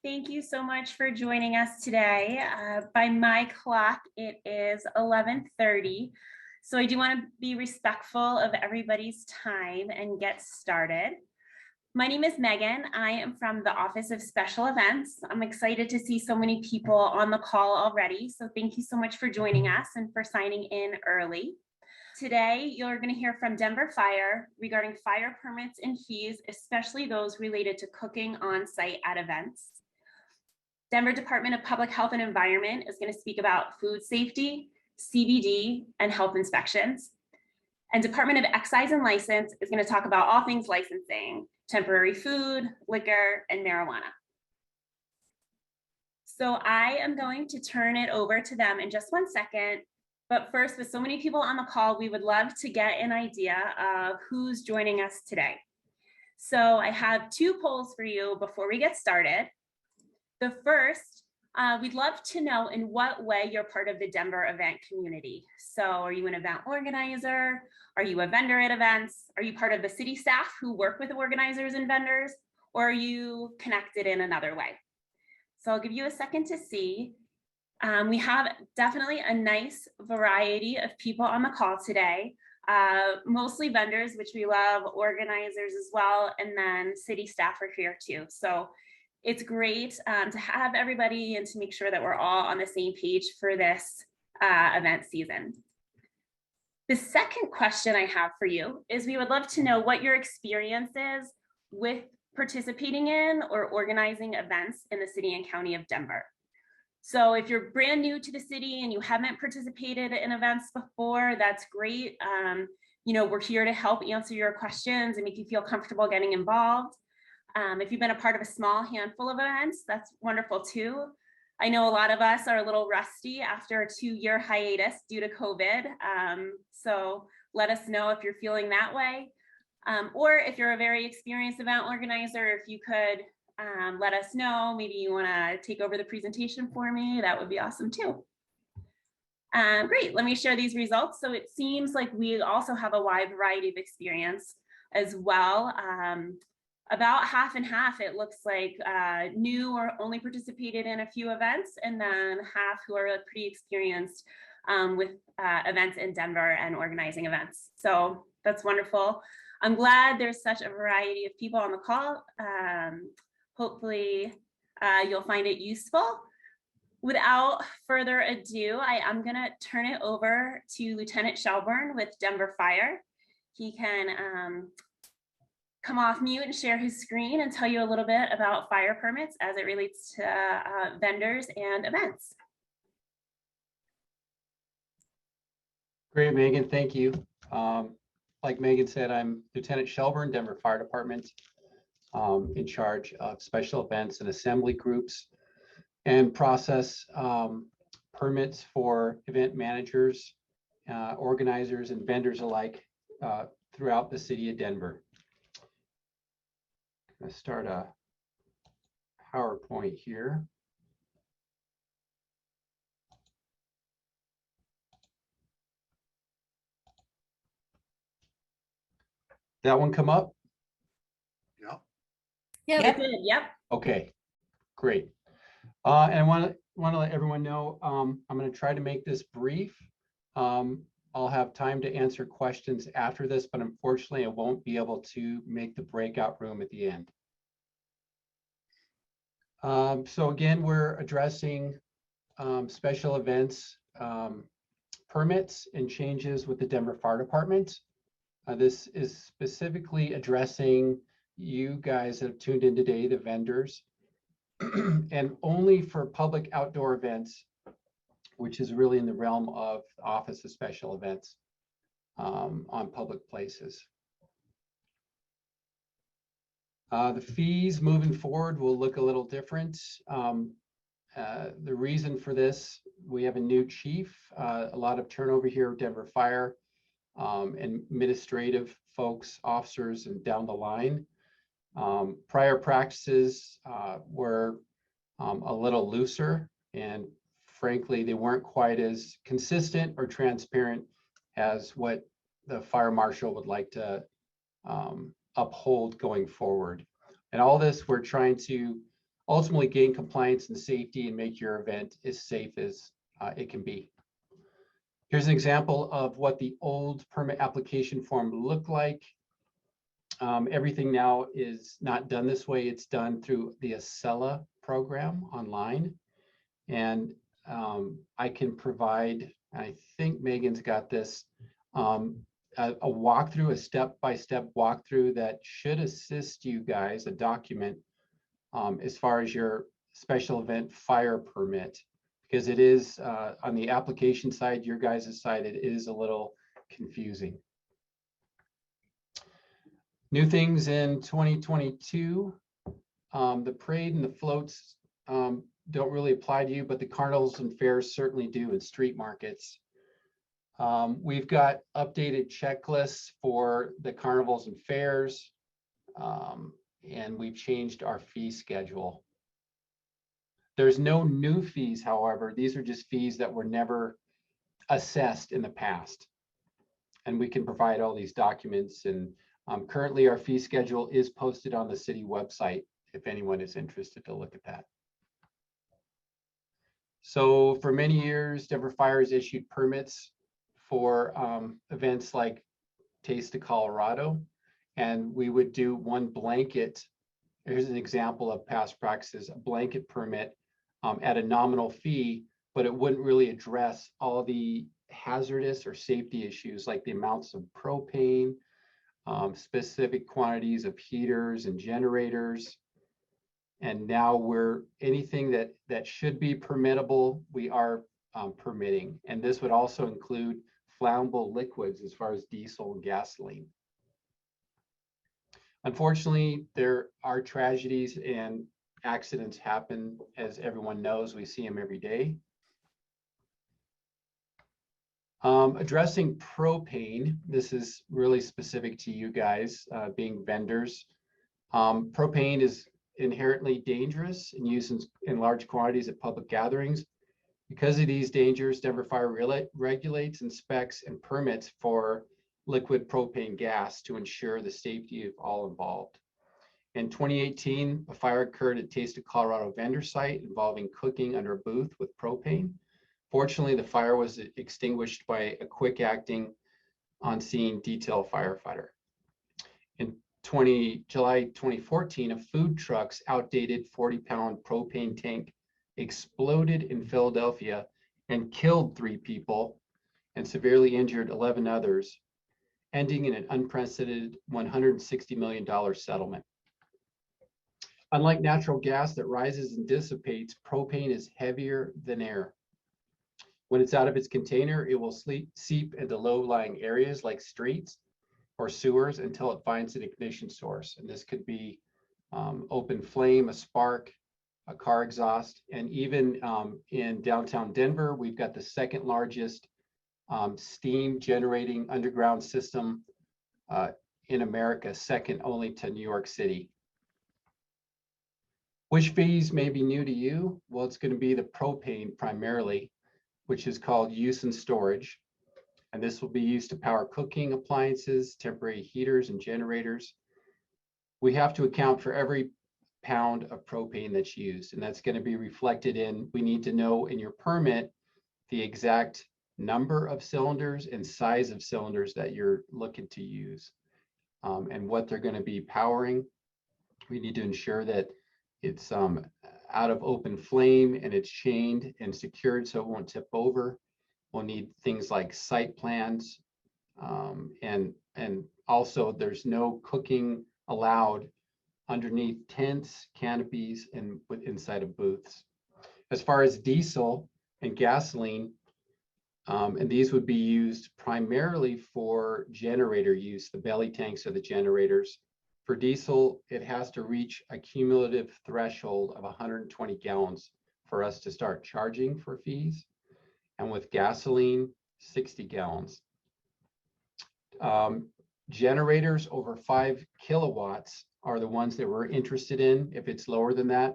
Thank you so much for joining us today. By my clock, it is 11:30. So I do want to be respectful of everybody's time and get started. My name is Megan. I am from the Office of Special Events. I'm excited to see so many people on the call already. So thank you so much for joining us and for signing in early. Today, you're going to hear from Denver Fire regarding fire permits and fees, especially those related to cooking on site at events. Denver Department of Public Health and Environment is going to speak about food safety, CBD, and health inspections. And Department of Excise and License is going to talk about all things licensing, temporary food, liquor, and marijuana. So I am going to turn it over to them in just 1 second. But first, with so many people on the call, we would love to get an idea of who's joining us today. So I have 2 polls for you before we get started. The first, we'd love to know in what way you're part of the Denver event community. So are you an event organizer? Are you a vendor at events? Are you part of the city staff who work with organizers and vendors? Or are you connected in another way? So I'll give you a second to see. We have definitely a nice variety of people on the call today, mostly vendors, which we love, organizers as well, and then city staff are here too. So it's great to have everybody and to make sure that we're all on the same page for this event season. The second question I have for you is we would love to know what your experience is with participating in or organizing events in the city and county of Denver. So if you're brand new to the city and you haven't participated in events before, that's great. We're here to help answer your questions and make you feel comfortable getting involved. If you've been a part of a small handful of events, that's wonderful too. I know a lot of us are a little rusty after a 2-year hiatus due to COVID. So let us know if you're feeling that way. Or if you're a very experienced event organizer, if you could let us know, maybe you want to take over the presentation for me, that would be awesome too. Great, let me share these results. So it seems like we also have a wide variety of experience as well. About half and half, it looks like new or only participated in a few events, and then half who are pretty experienced with events in Denver and organizing events. So that's wonderful. I'm glad there's such a variety of people on the call. Hopefully you'll find it useful. Without further ado, I am gonna turn it over to Lieutenant Shelburne with Denver Fire. He can come off mute and share his screen and tell you a little bit about fire permits as it relates to vendors and events. Great, Megan, thank you. Like Megan said, I'm Lieutenant Shelburne, Denver Fire Department, in charge of special events and assembly groups and process permits for event managers, organizers, and vendors alike throughout the city of Denver. I'm going to start a PowerPoint here. That one come up? Yep. Yep. Okay, great. And I want to let everyone know I'm going to try to make this brief. I'll have time to answer questions after this, but unfortunately I won't be able to make the breakout room at the end. So again, we're addressing special events permits and changes with the Denver Fire Department. This is specifically addressing you guys that have tuned in today, the vendors, and only for public outdoor events, which is really in the realm of the Office of Special Events on public places. The fees moving forward will look a little different. The reason for this, we have a new chief, a lot of turnover here at Denver Fire, and administrative folks, officers, and down the line. Prior practices were a little looser, and frankly, they weren't quite as consistent or transparent as what the fire marshal would like to uphold going forward. And all this, we're trying to ultimately gain compliance and safety and make your event as safe as it can be. Here's an example of what the old permit application form looked like. Everything now is not done this way. It's done through the Acela program online. And I can provide, I think Megan's got this, a walkthrough, a step-by-step walkthrough that should assist you guys, a document, as far as your special event fire permit, because it is on the application side, your guys' side, it is a little confusing. New things in 2022, the parade and the floats don't really apply to you, but the carnivals and fairs certainly do in street markets. We've got updated checklists for the carnivals and fairs, and we've changed our fee schedule. There's no new fees, however. These are just fees that were never assessed in the past. And we can provide all these documents. And currently our fee schedule is posted on the city website if anyone is interested to look at that. So for many years, Denver Fire has issued permits for events like Taste of Colorado, and we would do one blanket. Here's an example of past practices, a blanket permit at a nominal fee, but it wouldn't really address all the hazardous or safety issues like the amounts of propane, specific quantities of heaters and generators. And now anything that should be permittable, we are permitting. And this would also include flammable liquids as far as diesel and gasoline. Unfortunately, there are tragedies and accidents happen, as everyone knows. We see them every day. Addressing propane, this is really specific to you guys being vendors. Propane is inherently dangerous and used in large quantities at public gatherings. Because of these dangers, Denver Fire regulates, inspects, and permits for liquid propane gas to ensure the safety of all involved. In 2018, a fire occurred at Taste of Colorado vendor site involving cooking under a booth with propane. Fortunately, the fire was extinguished by a quick acting on-scene detail firefighter. In July 2014, a food truck's outdated 40-pound propane tank exploded in Philadelphia and killed 3 people and severely injured 11 others, ending in an unprecedented $160 million settlement. Unlike natural gas that rises and dissipates, propane is heavier than air. When it's out of its container, it will seep into low-lying areas like streets or sewers until it finds an ignition source. And this could be open flame, a spark, a car exhaust. And even in downtown Denver, we've got the second largest steam generating underground system in America, second only to New York City. Which fees may be new to you? Well, it's going to be the propane primarily, which is called use and storage. And this will be used to power cooking appliances, temporary heaters and generators. We have to account for every pound of propane that's used, and that's going to be reflected in, we need to know in your permit the exact number of cylinders and size of cylinders that you're looking to use and what they're going to be powering. We need to ensure that it's out of open flame and it's chained and secured so it won't tip over. We'll need things like site plans, and also there's no cooking allowed underneath tents, canopies, and inside of booths. As far as diesel and gasoline, and these would be used primarily for generator use, the belly tanks are the generators. For diesel, it has to reach a cumulative threshold of 120 gallons for us to start charging for fees. And with gasoline, 60 gallons. Generators over 5 kilowatts are the ones that we're interested in. If it's lower than that,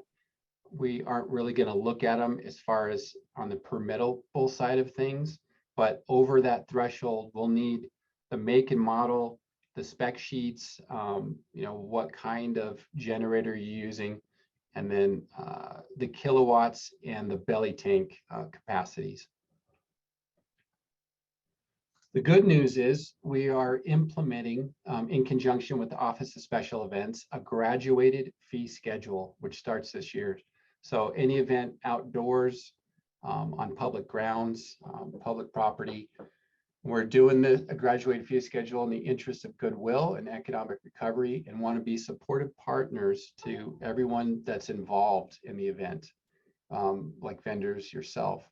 we aren't really going to look at them as far as on the permittable side of things. But over that threshold, we'll need the make and model, the spec sheets, what kind of generator you're using, and then the kilowatts and the belly tank capacities. The good news is we are implementing, in conjunction with the Office of Special Events, a graduated fee schedule, which starts this year. So any event outdoors, on public grounds, public property, we're doing a graduated fee schedule in the interest of goodwill and economic recovery, and want to be supportive partners to everyone that's involved in the event, like vendors, yourself.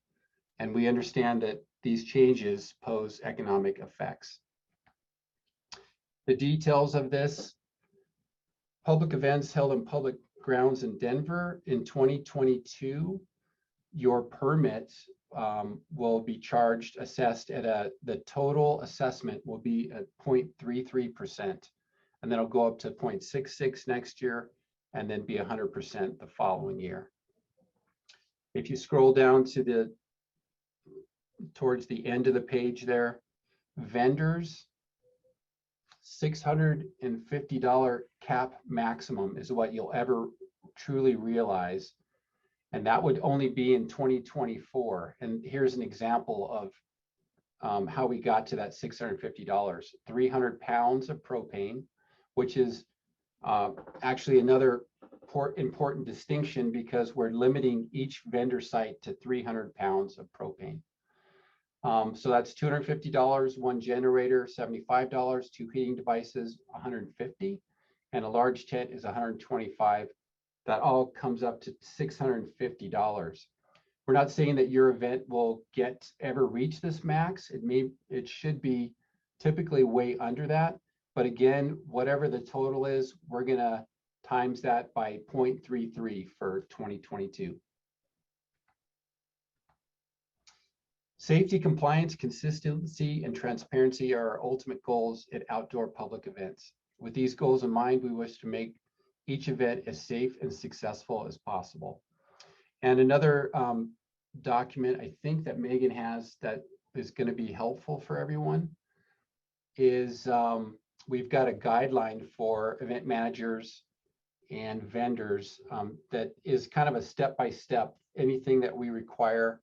And we understand that these changes pose economic effects. The details of this: public events held in public grounds in Denver in 2022, your permit will be charged, assessed at the total assessment will be at 0.33%. And then it'll go up to 0.66 next year, and then be 100% the following year. If you scroll down to towards the end of the page there, vendors, $650 cap maximum is what you'll ever truly realize. And that would only be in 2024. And here's an example of how we got to that $650. 300 pounds of propane, which is actually another important distinction, because we're limiting each vendor site to 300 pounds of propane. So that's $250, one generator, $75, two heating devices, $150, and a large tent is $125. That all comes up to $650. We're not saying that your event will ever reach this max. It should be typically way under that. But again, whatever the total is, we're gonna times that by 0.33 for 2022. Safety, compliance, consistency, and transparency are our ultimate goals at outdoor public events. With these goals in mind, we wish to make each event as safe and successful as possible. And another document I think that Megan has that is going to be helpful for everyone is we've got a guideline for event managers and vendors that is kind of a step-by-step, anything that we require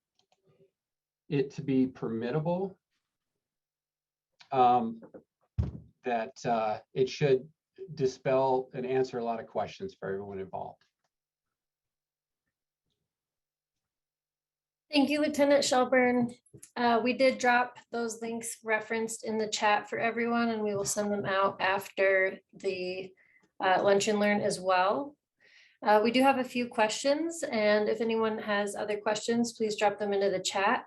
it to be permittable, that it should dispel and answer a lot of questions for everyone involved. Thank you, Lieutenant Shelburne. We did drop those links referenced in the chat for everyone, and we will send them out after the Lunch and Learn as well. We do have a few questions, and if anyone has other questions, please drop them into the chat.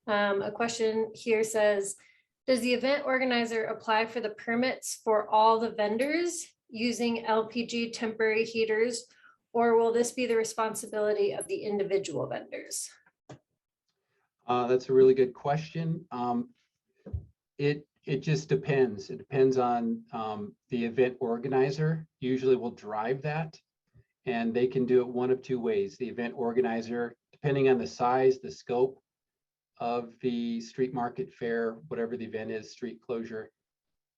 A question here says, does the event organizer apply for the permits for all the vendors using LPG temporary heaters, or will this be the responsibility of the individual vendors? That's a really good question. It just depends. It depends on the event organizer. Usually will drive that, and they can do it one of two ways. The event organizer, depending on the size, the scope of the street market fair, whatever the event is, street closure,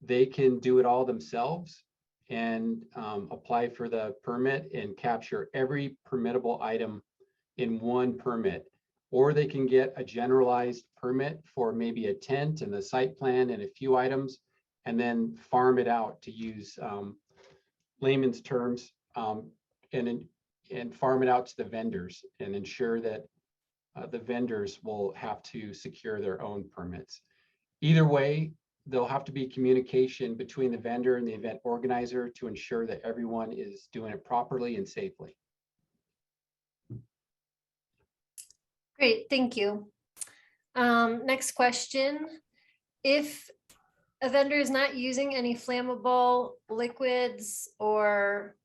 they can do it all themselves and apply for the permit and capture every permittable item in one permit. Or they can get a generalized permit for maybe a tent and the site plan and a few items, and then farm it out, to use layman's terms, and farm it out to the vendors and ensure that the vendors will have to secure their own permits. Either way, there'll have to be communication between the vendor and the event organizer to ensure that everyone is doing it properly and safely. Great, thank you. Next question. If a vendor is not using any flammable liquids or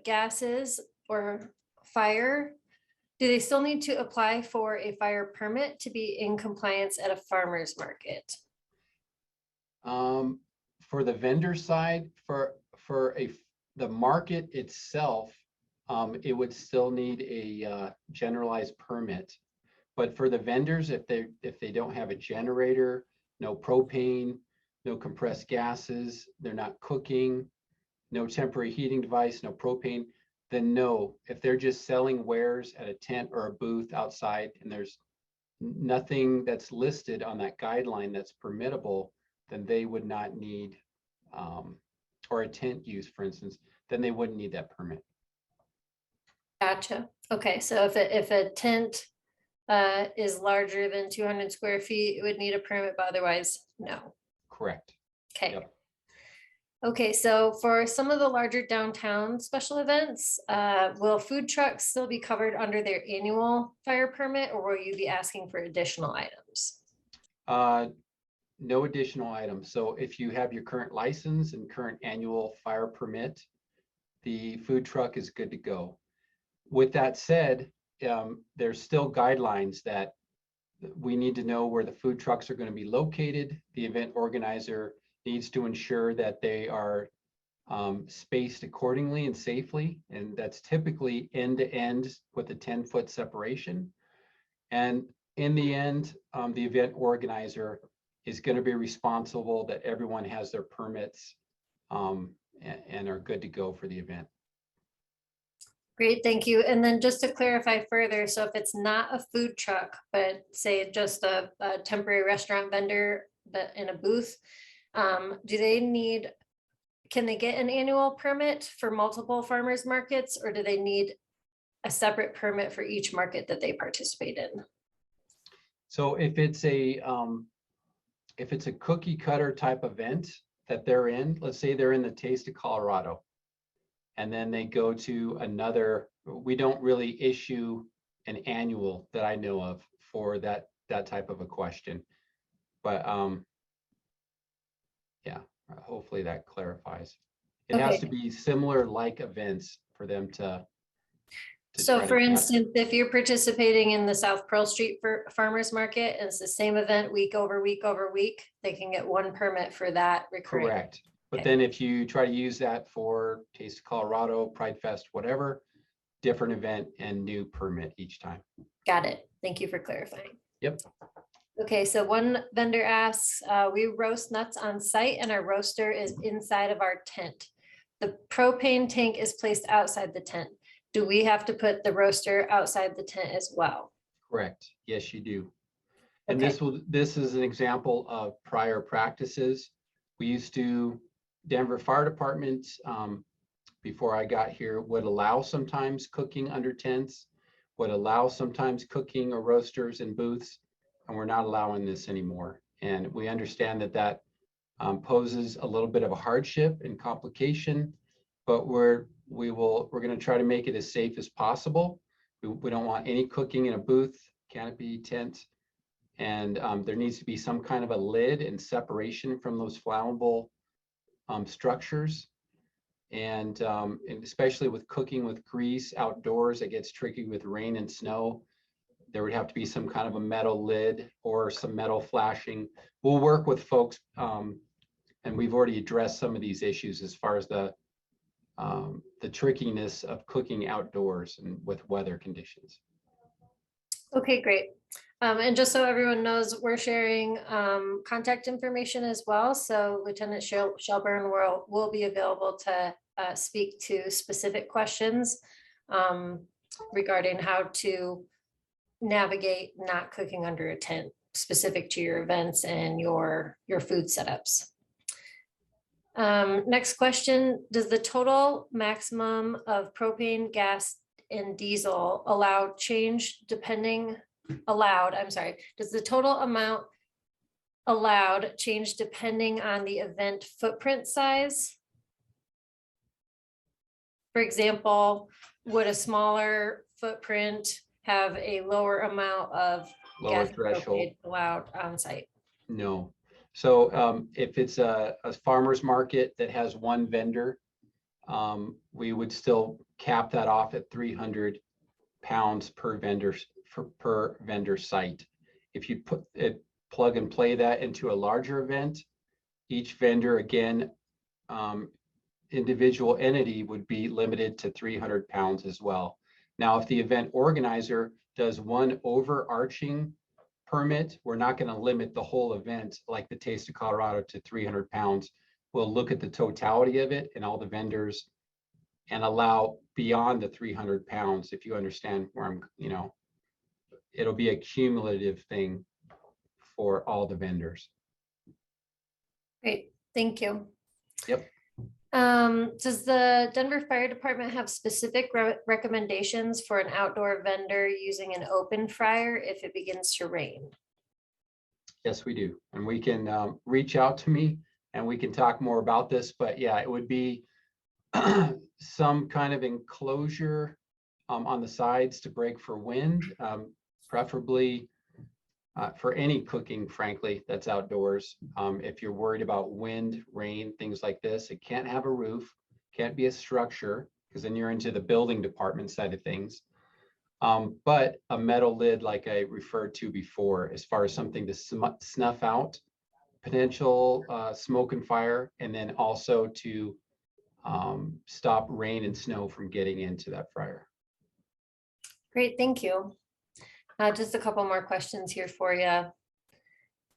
gases or fire, do they still need to apply for a fire permit to be in compliance at a farmer's market? For the vendor side, for the market itself, it would still need a generalized permit. But for the vendors, if they don't have a generator, no propane, no compressed gases, they're not cooking, no temporary heating device, no propane, then no. If they're just selling wares at a tent or a booth outside and there's nothing that's listed on that guideline that's permittable, then they would not need, or a tent use, for instance, then they wouldn't need that permit. Gotcha. Okay, so if a tent is larger than 200 square feet, it would need a permit, but otherwise, no. Correct. Okay. Yep. Okay, so for some of the larger downtown special events, will food trucks still be covered under their annual fire permit, or will you be asking for additional items? No additional items. So if you have your current license and current annual fire permit, the food truck is good to go. With that said, there's still guidelines that we need to know where the food trucks are going to be located. The event organizer needs to ensure that they are spaced accordingly and safely, and that's typically end to end with a 10-foot separation. And in the end, the event organizer is going to be responsible that everyone has their permits and are good to go for the event. Great, thank you. And then just to clarify further, so if it's not a food truck, but say just a temporary restaurant vendor that in a booth, can they get an annual permit for multiple farmers markets, or do they need a separate permit for each market that they participate in? So if it's a cookie cutter type event that they're in, let's say they're in the Taste of Colorado, and then they go to another, we don't really issue an annual that I know of for that type of a question. But yeah, hopefully that clarifies. It has to be similar like events for them to so for instance, if you're participating in the South Pearl Street Farmers Market, and it's the same event week over week over week, they can get one permit for that recurring. Correct. But then if you try to use that for Taste of Colorado, Pride Fest, whatever, different event and new permit each time. Got it. Thank you for clarifying. Yep. Okay, so one vendor asks, we roast nuts on site and our roaster is inside of our tent. The propane tank is placed outside the tent. Do we have to put the roaster outside the tent as well? Correct. Yes, you do. And Okay. this is an example of prior practices. We used to, Denver Fire Department, before I got here, would allow sometimes cooking under tents, would allow sometimes cooking or roasters in booths, and we're not allowing this anymore. And we understand that poses a little bit of a hardship and complication, but we're going to try to make it as safe as possible. We don't want any cooking in a booth, canopy, tent, and there needs to be some kind of a lid and separation from those flammable structures. And especially with cooking with grease outdoors, it gets tricky with rain and snow. There would have to be some kind of a metal lid or some metal flashing. We'll work with folks, and we've already addressed some of these issues as far as the trickiness of cooking outdoors and with weather conditions. Okay, great. And just so everyone knows, we're sharing contact information as well. So Lieutenant Shelburne will be available to speak to specific questions regarding how to navigate not cooking under a tent, specific to your events and your food setups. Next question, does the total maximum of propane, gas, and diesel does the total amount allowed change depending on the event footprint size? For example, would a smaller footprint have a lower amount of Lower gas threshold allowed on site? No. So if it's a farmer's market that has one vendor, we would still cap that off at 300 pounds per vendor site. If you put it, plug and play that into a larger event, each vendor, again, individual entity would be limited to 300 pounds as well. Now, if the event organizer does one overarching permit, we're not going to limit the whole event like the Taste of Colorado to 300 pounds. We'll look at the totality of it and all the vendors and allow beyond the 300 pounds, if you understand where I'm, it'll be a cumulative thing for all the vendors. Great, thank you. Yep. Does the Denver Fire Department have specific recommendations for an outdoor vendor using an open fryer if it begins to rain? Yes, we do. And we can reach out to me and we can talk more about this, but yeah, it would be some kind of enclosure on the sides to break for wind, preferably for any cooking, frankly, that's outdoors. If you're worried about wind, rain, things like this, it can't have a roof, can't be a structure, because then you're into the building department side of things. But a metal lid, like I referred to before, as far as something to snuff out potential smoke and fire, and then also to stop rain and snow from getting into that fryer. Great, thank you. Just a couple more questions here for you.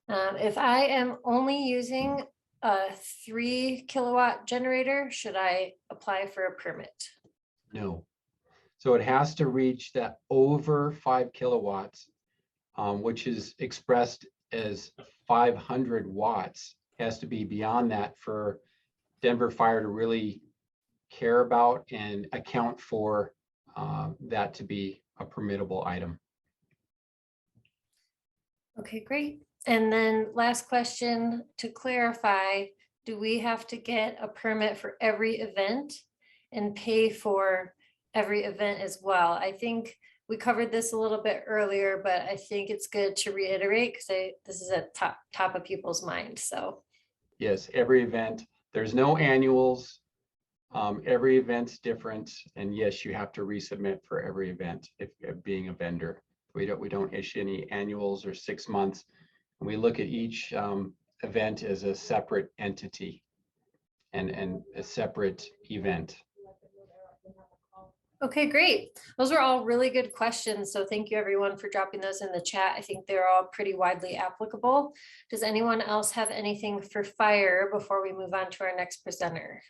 If I am only using a 3 kilowatt generator, should I apply for a permit? No. So it has to reach that over 5 kilowatts, which is expressed as 500 watts. It has to be beyond that for Denver Fire to really care about and account for that to be a permittable item. Okay, great. And then last question to clarify, do we have to get a permit for every event and pay for every event as well? I think we covered this a little bit earlier, but I think it's good to reiterate because this is at top of people's minds. So yes, every event. There's no annuals. Every event's different, and yes, you have to resubmit for every event if being a vendor. We don't issue any annuals or 6 months. And we look at each event as a separate entity and a separate event. okay, great. Those were all really good questions. So thank you everyone for dropping those in the chat. I think they're all pretty widely applicable. Does anyone else have anything for fire before we move on to our next presenter?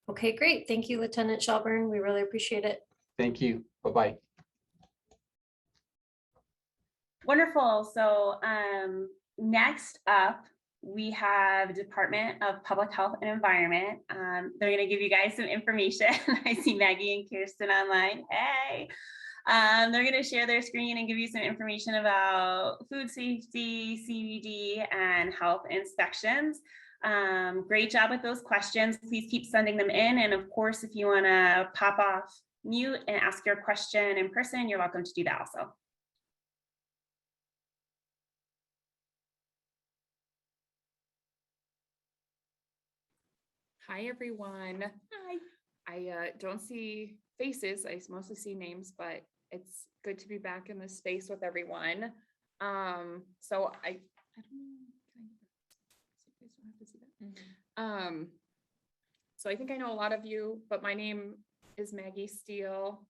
Okay, great. Thank you, Lieutenant Shelburne. We really appreciate it. Thank you. Bye-bye. Wonderful. So next up, we have Department of Public Health and Environment. They're going to give you guys some information. I see Maggie and Kirsten online. Hey. They're going to share their screen and give you some information about food safety, CBD, and health inspections. Great job with those questions. Please keep sending them in. And of course, if you want to pop off mute and ask your question in person, you're welcome to do that also. Hi, everyone. Hi. I don't see faces. I mostly see names, but it's good to be back in this space with everyone. So I don't know. So I think I know a lot of you, but my name is Maggie Steele,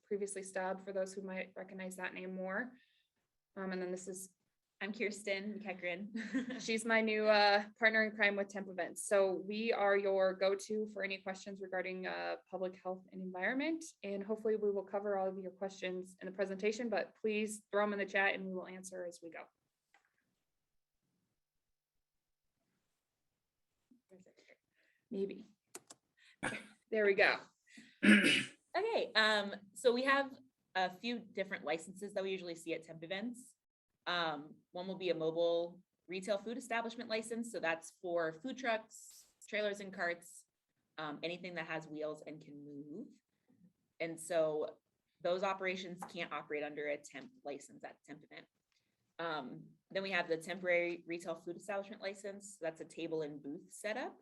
previously Stubb, for those who might recognize that name more. And then I'm Kirsten Kekrin. She's my new partner in crime with Temp Events. So we are your go-to for any questions regarding public health and environment. And hopefully we will cover all of your questions in the presentation, but please throw them in the chat and we will answer as we go. Maybe. There we go. Okay, so we have a few different licenses that we usually see at Temp Events. One will be a mobile retail food establishment license. So that's for food trucks, trailers and carts, anything that has wheels and can move. And so those operations can't operate under a temp license at Temp Event. Then we have the temporary retail food establishment license. That's a table and booth setup.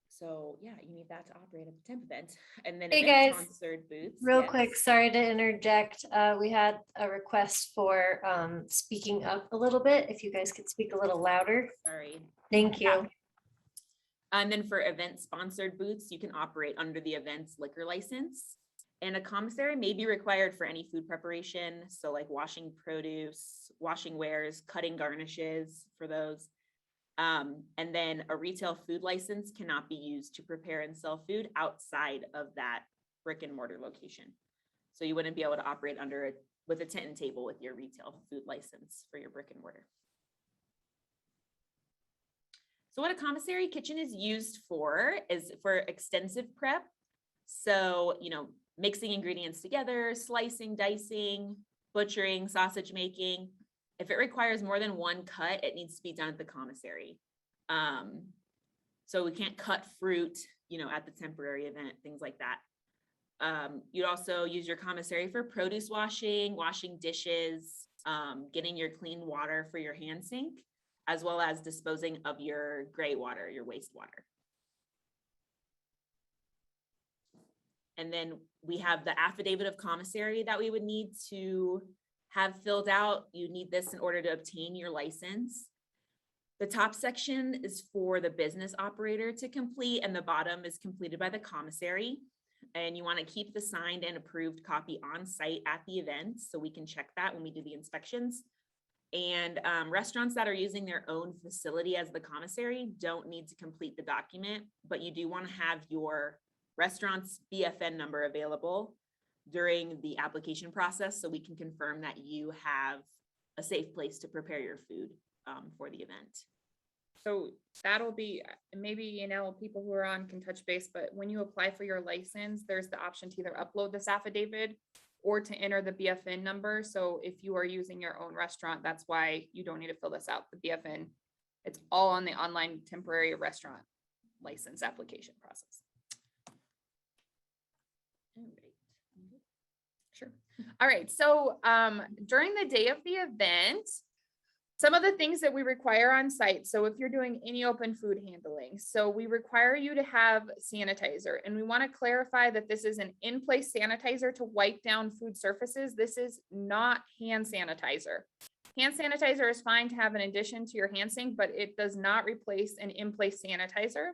So yeah, you need that to operate at the Temp Event. And then hey guys, sponsored booths. Real yes. quick, sorry to interject. We had a request for speaking up a little bit. If you guys could speak a little louder. Sorry. Thank you. Yeah. And then for event sponsored booths, you can operate under the event's liquor license. And a commissary may be required for any food preparation. So like washing produce, washing wares, cutting garnishes for those. And then a retail food license cannot be used to prepare and sell food outside of that brick and mortar location. So you wouldn't be able to operate under it with a tent and table with your retail food license for your brick and mortar. So what a commissary kitchen is used for is for extensive prep. So, mixing ingredients together, slicing, dicing, butchering, sausage making. If it requires more than one cut, it needs to be done at the commissary. So we can't cut fruit, at the temporary event, things like that. You'd also use your commissary for produce washing, washing dishes, getting your clean water for your hand sink, as well as disposing of your gray water, your wastewater. And then we have the Affidavit of Commissary that we would need to have filled out. You need this in order to obtain your license. The top section is for the business operator to complete, and the bottom is completed by the commissary. And you want to keep the signed and approved copy on site at the event, so we can check that when we do the inspections. And restaurants that are using their own facility as the commissary don't need to complete the document, but you do want to have your restaurant's BFN number available during the application process, so we can confirm that you have a safe place to prepare your food for the event. So that'll be, maybe, people who are on can touch base, but when you apply for your license, there's the option to either upload this affidavit or to enter the BFN number. So if you are using your own restaurant, that's why you don't need to fill this out. The BFN, it's all on the online temporary restaurant license application process. All right. Sure. All right. So during the day of the event, some of the things that we require on site. So if you're doing any open food handling, so we require you to have sanitizer, and we want to clarify that this is an in-place sanitizer to wipe down food surfaces. This is not hand sanitizer. Hand sanitizer is fine to have in addition to your hand sink, but it does not replace an in-place sanitizer.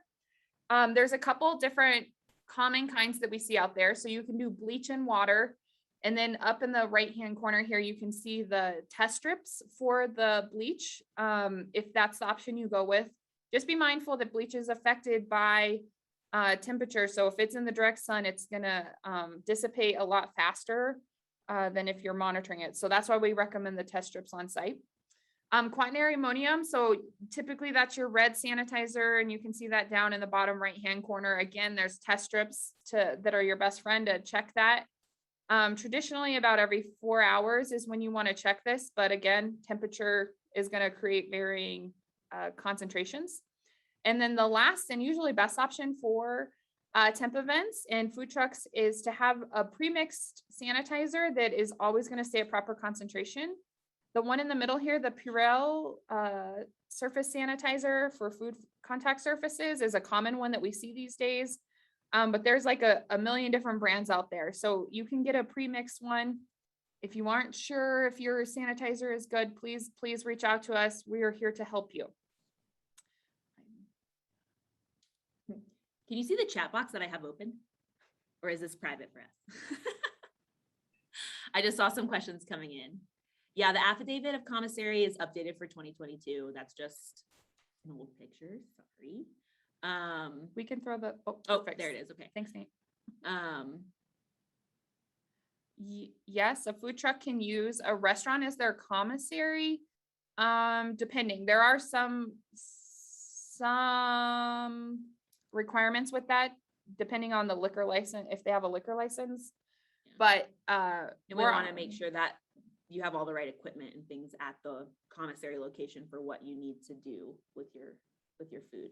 There's a couple different common kinds that we see out there. So you can do bleach and water. And then up in the right-hand corner here, you can see the test strips for the bleach. If that's the option you go with, just be mindful that bleach is affected by temperature. So if it's in the direct sun, it's gonna dissipate a lot faster than if you're monitoring it. So that's why we recommend the test strips on site. Quaternary Ammonium, so typically that's your red sanitizer, and you can see that down in the bottom right-hand corner. Again, there's test strips that are your best friend to check that. Traditionally, about every 4 hours is when you want to check this, but again, temperature is going to create varying concentrations. And then the last and usually best option for temp events and food trucks is to have a pre-mixed sanitizer that is always going to stay at proper concentration. The one in the middle here, the Apparel surface sanitizer for food contact surfaces, is a common one that we see these days. But there's like a million different brands out there. So you can get a pre-mixed one. If you aren't sure if your sanitizer is good, please reach out to us. We are here to help you. Can you see the chat box that I have open? Or is this private for us? I just saw some questions coming in. Yeah, the Affidavit of Commissary is updated for 2022. That's just an old picture, sorry. We can throw the, oh, there it is. Okay. Thanks, Nate. Yes, a food truck can use a restaurant as their commissary. Depending, there are some requirements with that, depending on the liquor license, if they have a liquor license. But and we want to make sure that you have all the right equipment and things at the commissary location for what you need to do with your food.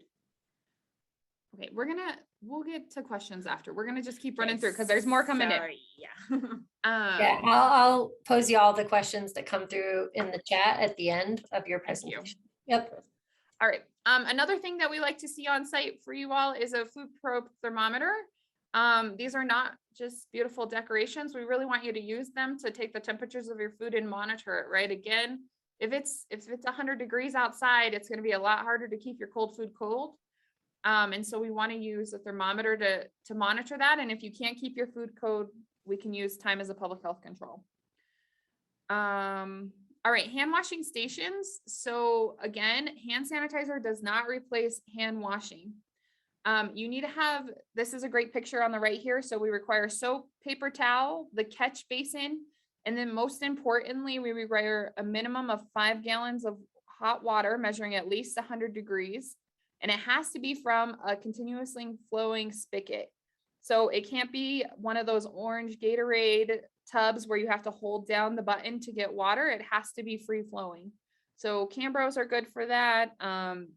Okay, we'll get to questions after. We're gonna just keep running through because there's more coming in. Yeah. Yeah, I'll pose you all the questions that come through in the chat at the end of your Thank you. presentation. Yep. All right. Another thing that we like to see on site for you all is a food probe thermometer. These are not just beautiful decorations. We really want you to use them to take the temperatures of your food and monitor it, right? Again, if it's 100 degrees outside, it's going to be a lot harder to keep your cold food cold. And so we want to use a thermometer to monitor that. And if you can't keep your food cold, we can use time as a public health control. All All right, hand washing stations. So again, hand sanitizer does not replace hand washing. You need to have, this is a great picture on the right here. So we require soap, paper towel, the catch basin, and then most importantly, we require a minimum of 5 gallons of hot water measuring at least 100 degrees. And it has to be from a continuously flowing spigot. So it can't be one of those orange Gatorade tubs where you have to hold down the button to get water. It has to be free flowing. So Cambros are good for that.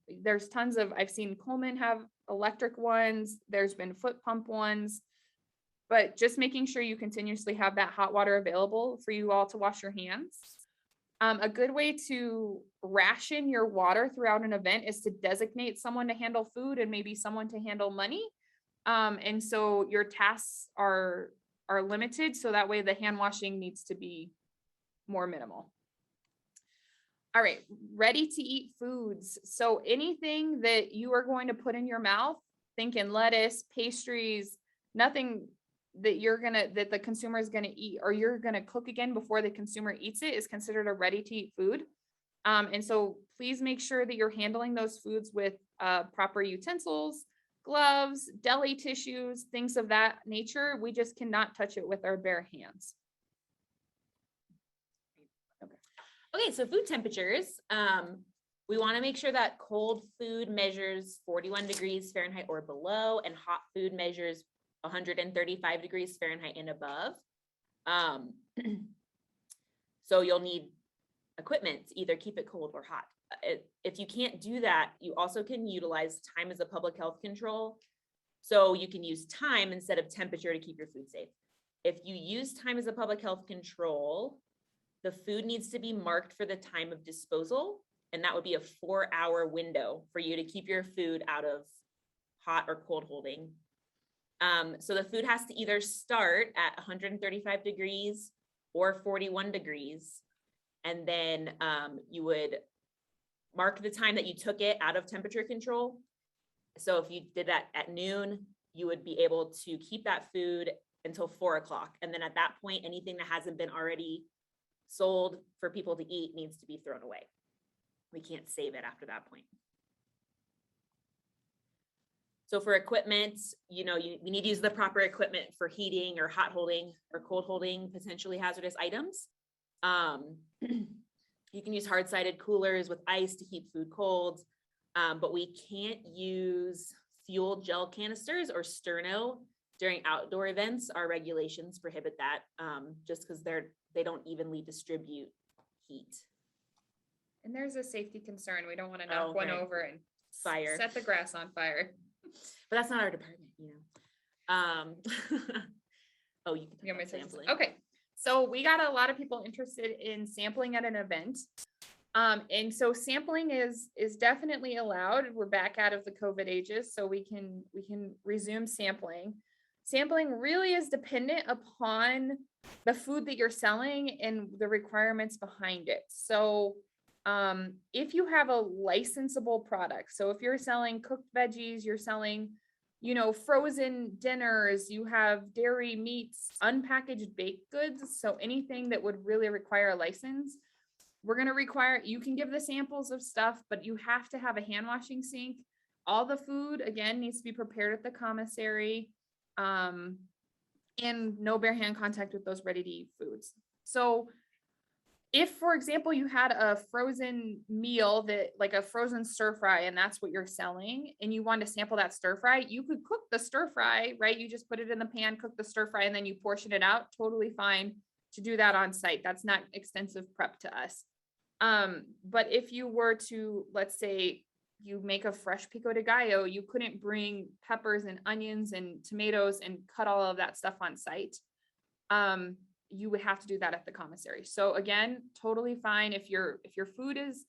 There's tons of, I've seen Coleman have electric ones. There's been foot pump ones, but just making sure you continuously have that hot water available for you all to wash your hands. A good way to ration your water throughout an event is to designate someone to handle food and maybe someone to handle money. And so your tasks are limited. So that way the hand washing needs to be more minimal. All right, ready to eat foods. So anything that you are going to put in your mouth, thinking lettuce, pastries, nothing that the consumer is gonna eat or you're gonna cook again before the consumer eats it is considered a ready to eat food. And so please make sure that you're handling those foods with proper utensils, gloves, deli tissues, things of that nature. We just cannot touch it with our bare hands. Okay, so food temperatures. We want to make sure that cold food measures 41 degrees Fahrenheit or below, and hot food measures 135 degrees Fahrenheit and above. So you'll need equipment to either keep it cold or hot. If you can't do that, you also can utilize time as a public health control. So you can use time instead of temperature to keep your food safe. If you use time as a public health control, the food needs to be marked for the time of disposal, and that would be a 4-hour window for you to keep your food out of hot or cold holding. So the food has to either start at 135 degrees or 41 degrees. And then you would mark the time that you took it out of temperature control. So if you did that at noon, you would be able to keep that food until 4 o'clock. And then at that point, anything that hasn't been already sold for people to eat needs to be thrown away. We can't save it after that point. So for equipment, we need to use the proper equipment for heating or hot holding or cold holding potentially hazardous items. You can use hard-sided coolers with ice to keep food cold, but we can't use fuel gel canisters or sterno during outdoor events. Our regulations prohibit that just because they don't evenly distribute heat. And there's a safety concern. We don't want to knock one right. over and Fire. set the grass on fire. But that's not our department, Oh, you can You want me to say sampling. something? Okay. So we got a lot of people interested in sampling at an event. And so sampling is definitely allowed. We're back out of the COVID ages, so we can resume sampling. Sampling really is dependent upon the food that you're selling and the requirements behind it. So if you have a licensable product, so if you're selling cooked veggies, you're selling, frozen dinners, you have dairy, meats, unpackaged baked goods. So anything that would really require a license, we're going to require, you can give the samples of stuff, but you have to have a hand washing sink. All the food, again, needs to be prepared at the commissary, and no bare hand contact with those ready to eat foods. So if, for example, you had a frozen meal like a frozen stir fry, and that's what you're selling, and you want to sample that stir fry, you could cook the stir fry, right? You just put it in the pan, cook the stir fry, and then you portion it out. Totally fine to do that on site. That's not extensive prep to us. But if you were to, let's say you make a fresh pico de gallo, you couldn't bring peppers and onions and tomatoes and cut all of that stuff on site. You would have to do that at the commissary. So again, totally fine. If your food is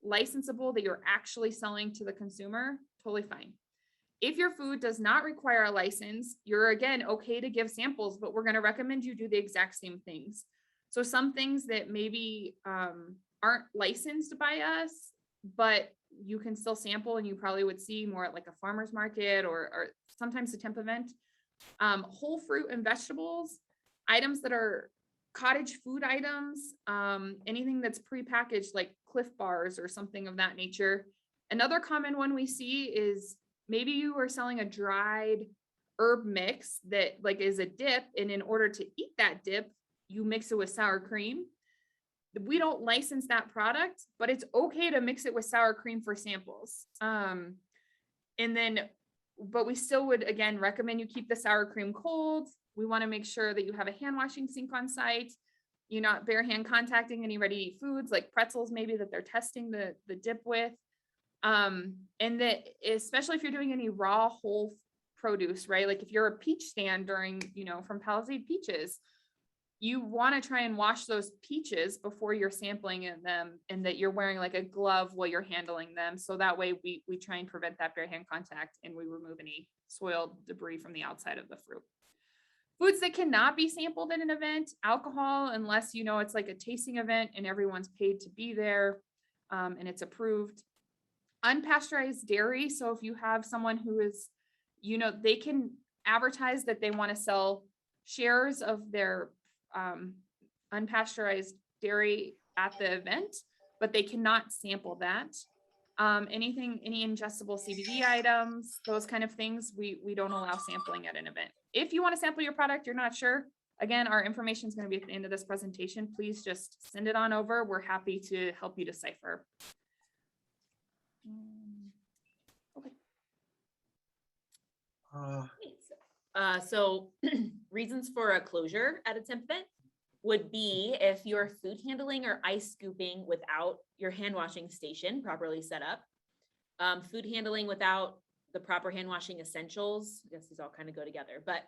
licensable that you're actually selling to the consumer, totally fine. If your food does not require a license, you're again, okay to give samples, but we're going to recommend you do the exact same things. So some things that maybe aren't licensed by us, but you can still sample, and you probably would see more at like a farmer's market or sometimes a temp event. Whole fruit and vegetables, items that are cottage food items, anything that's prepackaged like Cliff Bars or something of that nature. Another common one we see is maybe you are selling a dried herb mix that like is a dip, and in order to eat that dip, you mix it with sour cream. We don't license that product, but it's okay to mix it with sour cream for samples. And then, but we still would, again, recommend you keep the sour cream cold. We want to make sure that you have a hand washing sink on site. You're not bare hand contacting any ready to eat foods like pretzels, maybe that they're testing the dip with. And that, especially if you're doing any raw whole produce, right? Like if you're a peach stand during, from Palisade Peaches, you want to try and wash those peaches before you're sampling them, and that you're wearing like a glove while you're handling them. So that way we try and prevent that bare hand contact, and we remove any soil debris from the outside of the fruit. Foods that cannot be sampled at an event, alcohol, unless it's like a tasting event and everyone's paid to be there, and it's approved. Unpasteurized dairy. So if you have someone who is, they can advertise that they want to sell shares of their unpasteurized dairy at the event, but they cannot sample that. Any ingestible CBD items, those kind of things, we don't allow sampling at an event. If you want to sample your product, you're not sure, again, our information is going to be at the end of this presentation. Please just send it on over. We're happy to help you decipher. Okay. So reasons for a closure at a temp event would be if you're food handling or ice scooping without your hand washing station properly set up, food handling without the proper hand washing essentials. I guess these all kind of go together, but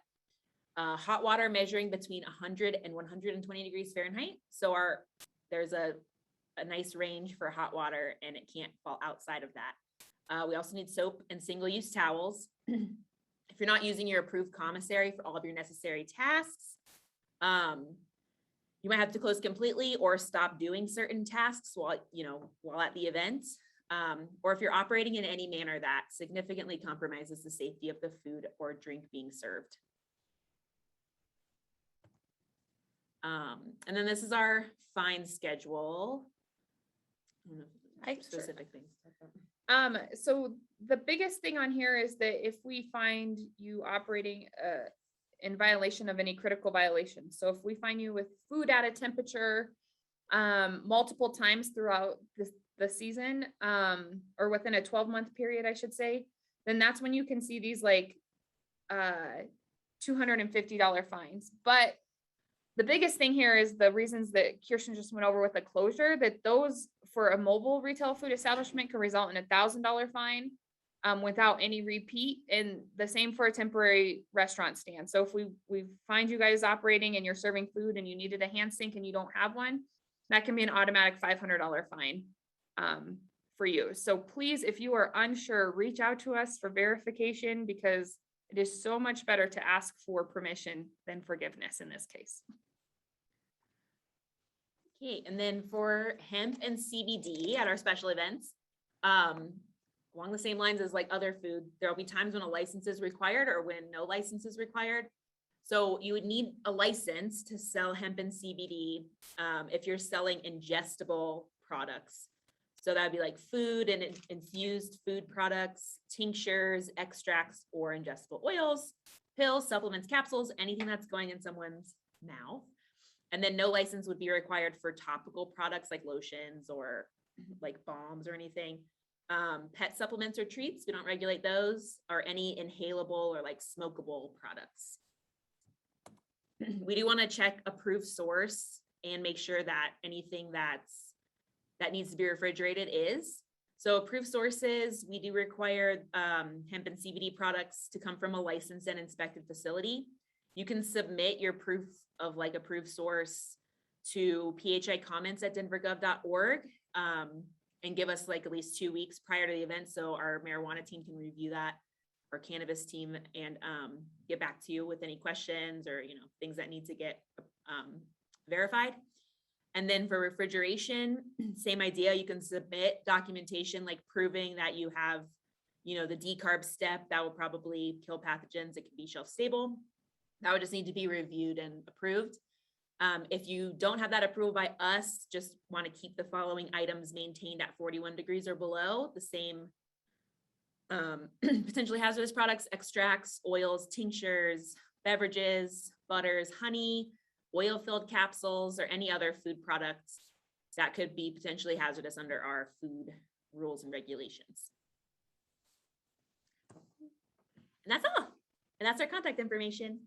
hot water measuring between 100 and 120 degrees Fahrenheit. So there's a nice range for hot water, and it can't fall outside of that. We also need soap and single-use towels. If you're not using your approved commissary for all of your necessary tasks, you might have to close completely or stop doing certain tasks while at the event. Or if you're operating in any manner that significantly compromises the safety of the food or drink being served. And then this is our fine schedule. Specific things. So the biggest thing on here is that if we find you operating in violation of any critical violations, so if we find you with food at a temperature multiple times throughout the season, or within a 12-month period, I should say, then that's when you can see these like $250 fines. But the biggest thing here is the reasons that Kirsten just went over with the closure, that those for a mobile retail food establishment can result in $1,000 fine without any repeat, and the same for a temporary restaurant stand. So if we find you guys operating and you're serving food and you needed a hand sink and you don't have one, that can be an automatic $500 fine for you. So please, if you are unsure, reach out to us for verification, because it is so much better to ask for permission than forgiveness in this case. Okay, and then for hemp and CBD at our special events, along the same lines as like other food, there'll be times when a license is required or when no license is required. So you would need a license to sell hemp and CBD if you're selling ingestible products. So that would be like food and infused food products, tinctures, extracts, or ingestible oils, pills, supplements, capsules, anything that's going in someone's mouth. And then no license would be required for topical products like lotions or like balms or anything. Pet supplements or treats, we don't regulate those, or any inhalable or like smokable products. We do want to check approved source and make sure that anything that needs to be refrigerated is. So approved sources, we do require hemp and CBD products to come from a licensed and inspected facility. You can submit your proof of like approved source to phicomments@denvergov.org and give us like at least 2 weeks prior to the event, so our marijuana team can review that, our cannabis team, and get back to you with any questions or things that need to get verified. And then for refrigeration, same idea. You can submit documentation like proving that you have, the decarb step that will probably kill pathogens. It can be shelf stable. That would just need to be reviewed and approved. If you don't have that approval by us, just want to keep the following items maintained at 41 degrees or below, the same potentially hazardous products, extracts, oils, tinctures, beverages, butters, honey, oil-filled capsules, or any other food products that could be potentially hazardous under our food rules and regulations. And that's all. And that's our contact information.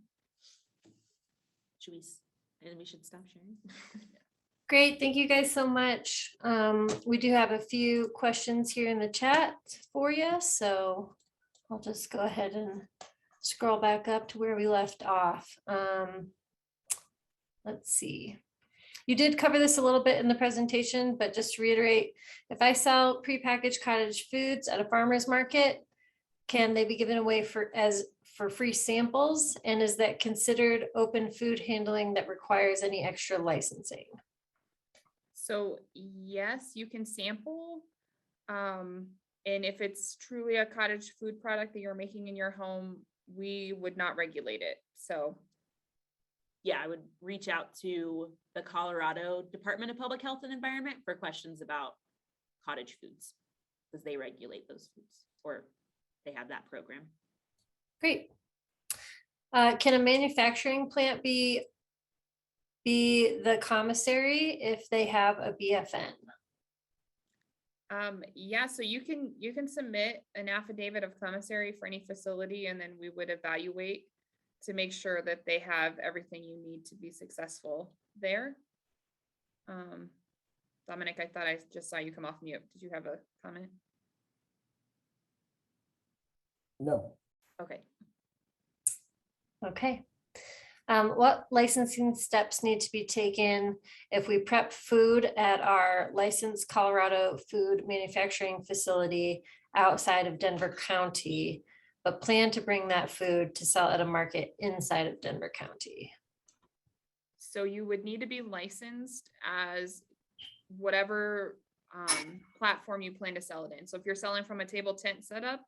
And we should stop sharing. Great, thank you guys so much. We do have a few questions here in the chat for you, so I'll just go ahead and scroll back up to where we left off. Let's see. You did cover this a little bit in the presentation, but just to reiterate, if I sell prepackaged cottage foods at a farmer's market, can they be given away for free samples? And is that considered open food handling that requires any extra licensing? So yes, you can sample. And if it's truly a cottage food product that you're making in your home, we would not regulate it. So yeah, I would reach out to the Colorado Department of Public Health and Environment for questions about cottage foods, because they regulate those foods, or they have that program. Great. Can a manufacturing plant be the commissary if they have a BFN? Yeah, so you can submit an affidavit of commissary for any facility, and then we would evaluate to make sure that they have everything you need to be successful there. Dominic, I thought I just saw you come off mute. Did you have a comment? No. Okay. Okay. What licensing steps need to be taken if we prep food at our licensed Colorado food manufacturing facility outside of Denver County, but plan to bring that food to sell at a market inside of Denver County? So you would need to be licensed as whatever platform you plan to sell it in. So if you're selling from a table tent setup,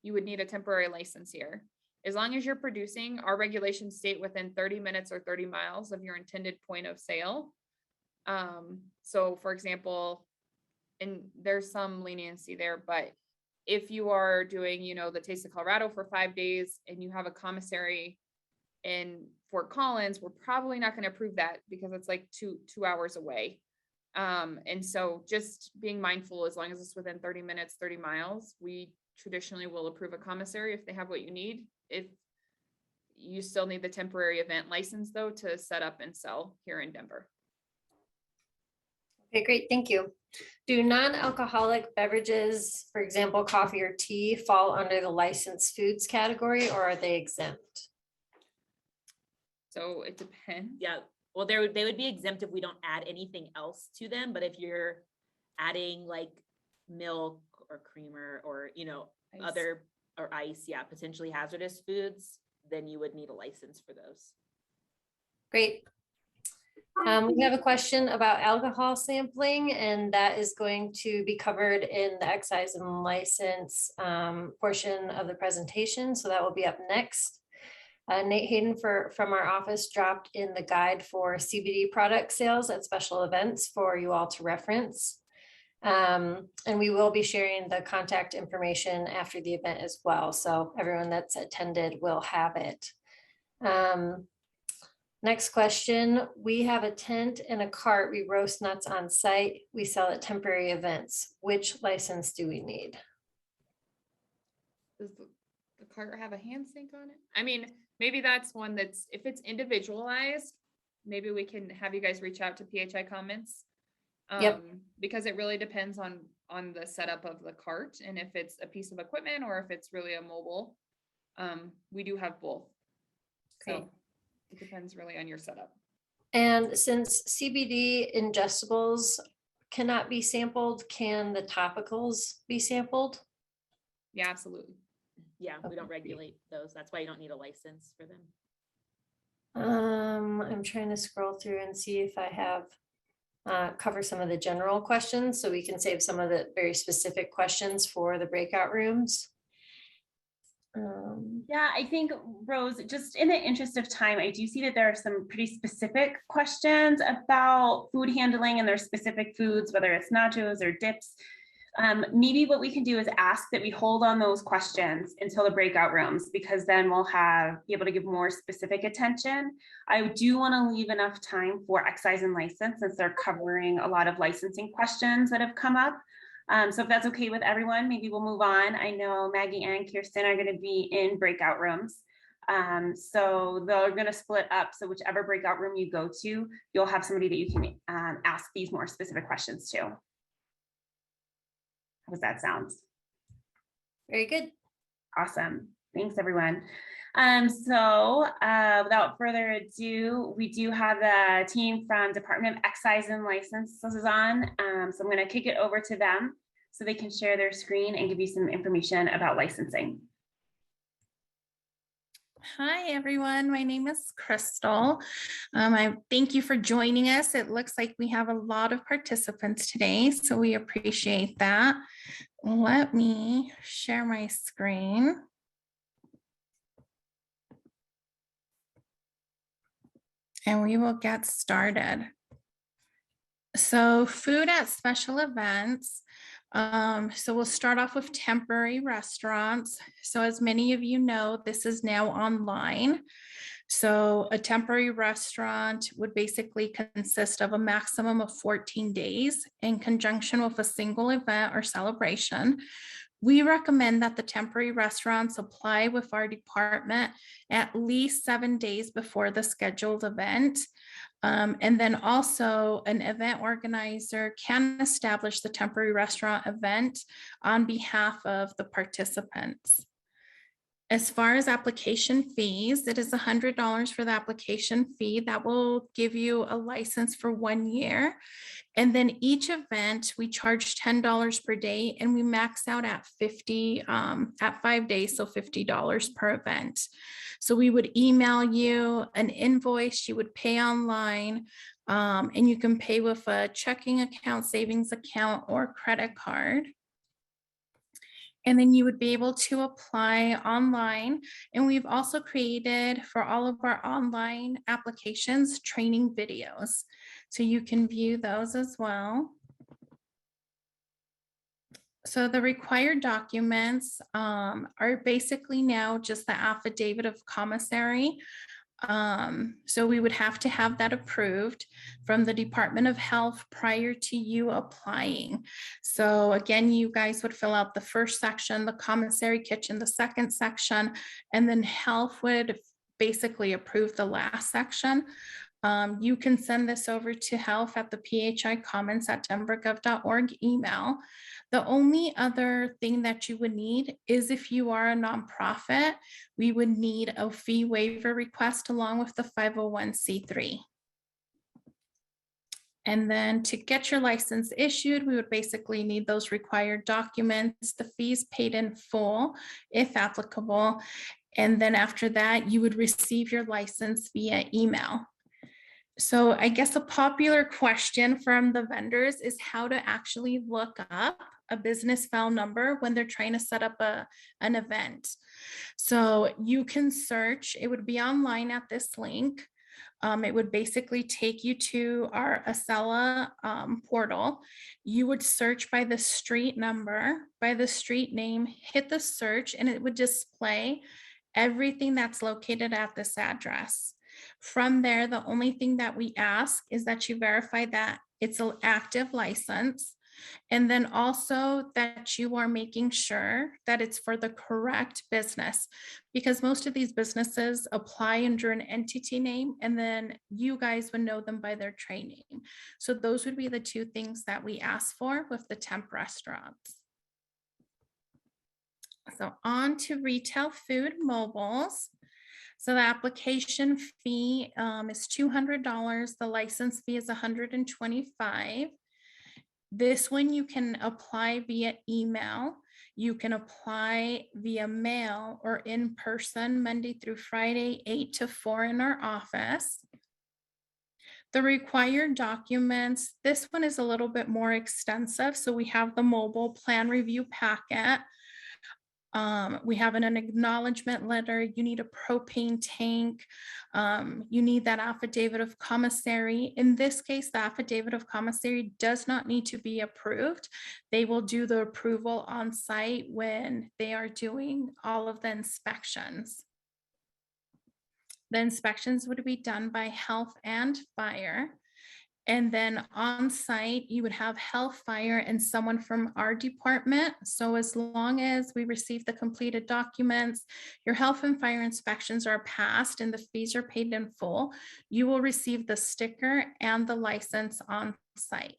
you would need a temporary license here. As long as you're producing, our regulations state within 30 minutes or 30 miles of your intended point of sale. So for example, and there's some leniency there, but if you are doing, the Taste of Colorado for 5 days and you have a commissary in Fort Collins, we're probably not going to approve that because it's like two hours away. And so just being mindful, as long as it's within 30 minutes, 30 miles, we traditionally will approve a commissary if they have what you need. If you still need the temporary event license though, to set up and sell here in Denver. Okay, great, thank you. Do non-alcoholic beverages, for example, coffee or tea, fall under the licensed foods category, or are they exempt? So it depends. Yeah, well, they would be exempt if we don't add anything else to them, but if you're adding like milk or creamer or, Ice. other, or ice, yeah, potentially hazardous foods, then you would need a license for those. Great. We have a question about alcohol sampling, and that is going to be covered in the excise and license portion of the presentation. So that will be up next. Nate Hayden from our office dropped in the guide for CBD product sales at special events for you all to reference. And we will be sharing the contact information after the event as well. So everyone that's attended will have it. Next question. We have a tent and a cart. We roast nuts on site. We sell at temporary events. Which license do we need? Does the cart have a hand sink on it? I mean, maybe that's one that's, if it's individualized, maybe we can have you guys reach out to PHI Comments. Yep. Because it really depends on the setup of the cart and if it's a piece of equipment or if it's really a mobile. We do have both. Great. So it depends really on your setup. And since CBD ingestibles cannot be sampled, can the topicals be sampled? Yeah, absolutely. Yeah, we don't regulate those. That's why you don't need a license for them. I'm trying to scroll through and see if I have cover some of the general questions so we can save some of the very specific questions for the breakout rooms. Yeah, I think, Rose, just in the interest of time, I do see that there are some pretty specific questions about food handling and their specific foods, whether it's nachos or dips. Maybe what we can do is ask that we hold on those questions until the breakout rooms, because then we'll be able to give more specific attention. I do want to leave enough time for excise and license, since they're covering a lot of licensing questions that have come up. So if that's okay with everyone, maybe we'll move on. I know Maggie and Kirsten are going to be in breakout rooms. So they're going to split up. So whichever breakout room you go to, you'll have somebody that you can ask these more specific questions to. How does that sound? Very good. Awesome. Thanks, everyone. Without further ado, we do have the team from Department of Excise and Licenses on. So I'm going to kick it over to them so they can share their screen and give you some information about licensing. Hi, everyone. My name is Crystal. I thank you for joining us. It looks like we have a lot of participants today, so we appreciate that. Let me share my screen. And we will get started. So food at special events. So we'll start off with temporary restaurants. So as many of you know, this is now online. So a temporary restaurant would basically consist of a maximum of 14 days in conjunction with a single event or celebration. We recommend that the temporary restaurants apply with our department at least 7 days before the scheduled event. And then also an event organizer can establish the temporary restaurant event on behalf of the participants. As far as application fees, it is $100 for the application fee. That will give you a license for 1 year. And then each event, we charge $10 per day, and we max out at 50 at 5 days, so $50 per event. So we would email you an invoice, you would pay online, and you can pay with a checking account, savings account, or credit card. And then you would be able to apply online. And we've also created for all of our online applications training videos. So you can view those as well. So the required documents are basically now just the Affidavit of Commissary. So we would have to have that approved from the Department of Health prior to you applying. So again, you guys would fill out the first section, the commissary kitchen, the second section, and then health would basically approve the last section. You can send this over to health at the phicommons@denvergov.org email. The only other thing that you would need is if you are a nonprofit, we would need a fee waiver request along with the 501c3. And then to get your license issued, we would basically need those required documents, the fees paid in full, if applicable. And then after that, you would receive your license via email. So I guess a popular question from the vendors is how to actually look up a business file number when they're trying to set up an event. So you can search, it would be online at this link. It would basically take you to our Acela portal. You would search by the street number, by the street name, hit the search, and it would display everything that's located at this address. From there, the only thing that we ask is that you verify that it's an active license, and then also that you are making sure that it's for the correct business, because most of these businesses apply under an entity name, and then you guys would know them by their trade name. So those would be the two things that we ask for with the temp restaurants. So on to retail food mobiles. So the application fee is $200. The license fee is $125. This one you can apply via email. You can apply via mail or in person Monday through Friday, 8 to 4 in our office. The required documents, this one is a little bit more extensive. So we have the mobile plan review packet. We have an acknowledgement letter. You need a propane tank. You need that affidavit of commissary. In this case, the affidavit of commissary does not need to be approved. They will do the approval on site when they are doing all of the inspections. The inspections would be done by health and fire. And then on site, you would have health, fire, and someone from our department. So as long as we receive the completed documents, your health and fire inspections are passed and the fees are paid in full, you will receive the sticker and the license on site.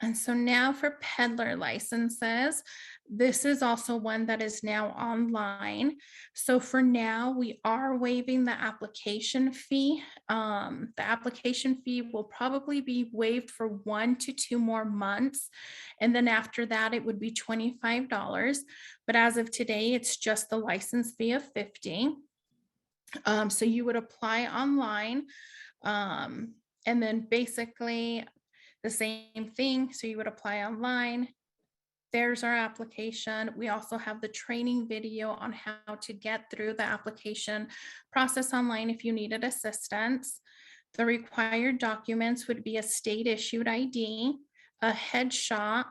And so now for peddler licenses, this is also one that is now online. So for now, we are waiving the application fee. The application fee will probably be waived for 1 to 2 more months. And then after that, it would be $25. But as of today, it's just the license fee of $50. So you would apply online. And then basically, the same thing. So you would apply online. There's our application. We also have the training video on how to get through the application process online if you needed assistance. The required documents would be a state issued ID, a headshot.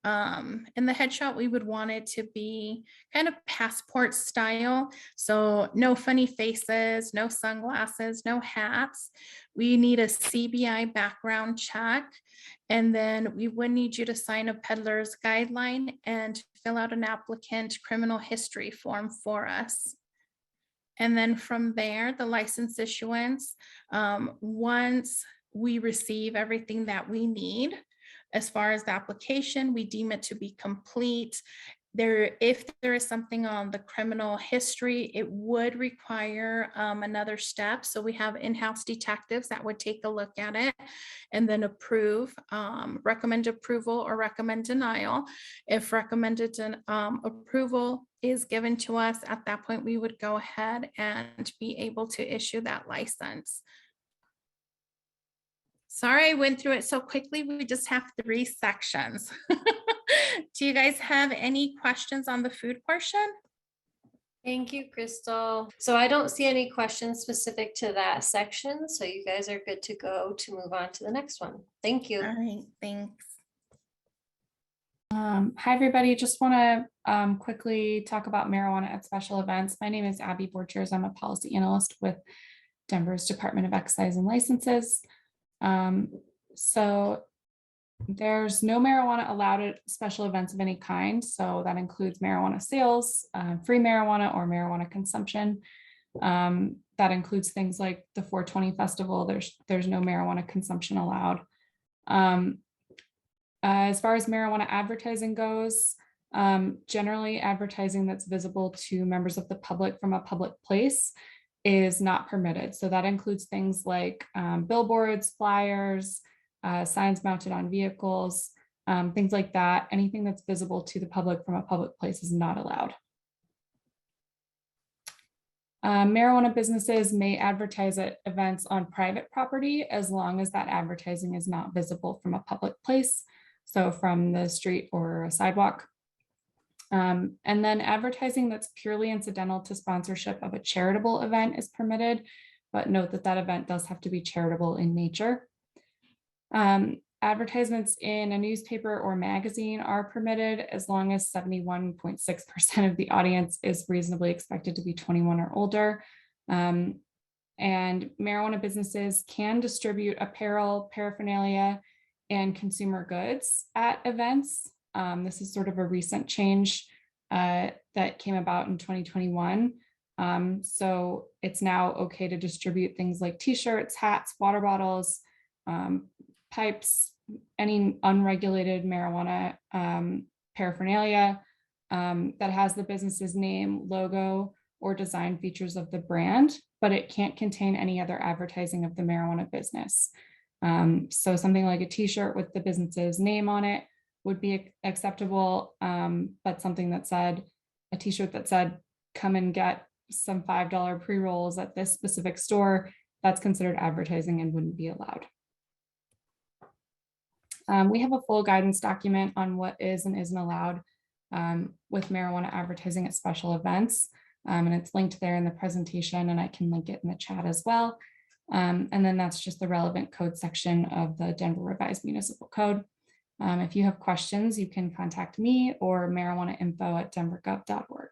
In the headshot, we would want it to be kind of passport style. So no funny faces, no sunglasses, no hats. We need a CBI background check. And then we would need you to sign a peddler's guideline and fill out an applicant criminal history form for us. And then from there, the license issuance, once we receive everything that we need, as far as the application, we deem it to be complete. If there is something on the criminal history, it would require another step. So we have in-house detectives that would take a look at it and then approve, recommend approval or recommend denial. If recommended approval is given to us, at that point, we would go ahead and be able to issue that license. Sorry, I went through it so quickly. We just have 3 sections. Do you guys have any questions on the food portion? Thank you, Crystal. So I don't see any questions specific to that section. So you guys are good to go to move on to the next one. Thank you. All right, thanks. Hi, everybody. Just want to quickly talk about marijuana at special events. My name is Abby Borchers. I'm a policy analyst with Denver's Department of Excise and Licenses. So there's no marijuana allowed at special events of any kind. So that includes marijuana sales, free marijuana or marijuana consumption. That includes things like the 420 festival. There's no marijuana consumption allowed. As far as marijuana advertising goes, generally advertising that's visible to members of the public from a public place is not permitted. So that includes things like billboards, flyers, signs mounted on vehicles, things like that. Anything that's visible to the public from a public place is not allowed. Marijuana businesses may advertise at events on private property as long as that advertising is not visible from a public place. So from the street or a sidewalk. And then advertising that's purely incidental to sponsorship of a charitable event is permitted, but note that that event does have to be charitable in nature. Advertisements in a newspaper or magazine are permitted as long as 71.6% of the audience is reasonably expected to be 21 or older. And marijuana businesses can distribute apparel, paraphernalia, and consumer goods at events. This is sort of a recent change that came about in 2021. So it's now okay to distribute things like t-shirts, hats, water bottles, pipes, any unregulated marijuana paraphernalia that has the business's name, logo, or design features of the brand, but it can't contain any other advertising of the marijuana business. So something like a t-shirt with the business's name on it would be acceptable, but something that said, a t-shirt that said, come and get some $5 pre-rolls at this specific store, that's considered advertising and wouldn't be allowed. We have a full guidance document on what is and isn't allowed with marijuana advertising at special events. And it's linked there in the presentation, and I can link it in the chat as well. And then that's just the relevant code section of the Denver Revised Municipal Code. If you have questions, you can contact me or marijuanainfo@denvergov.org.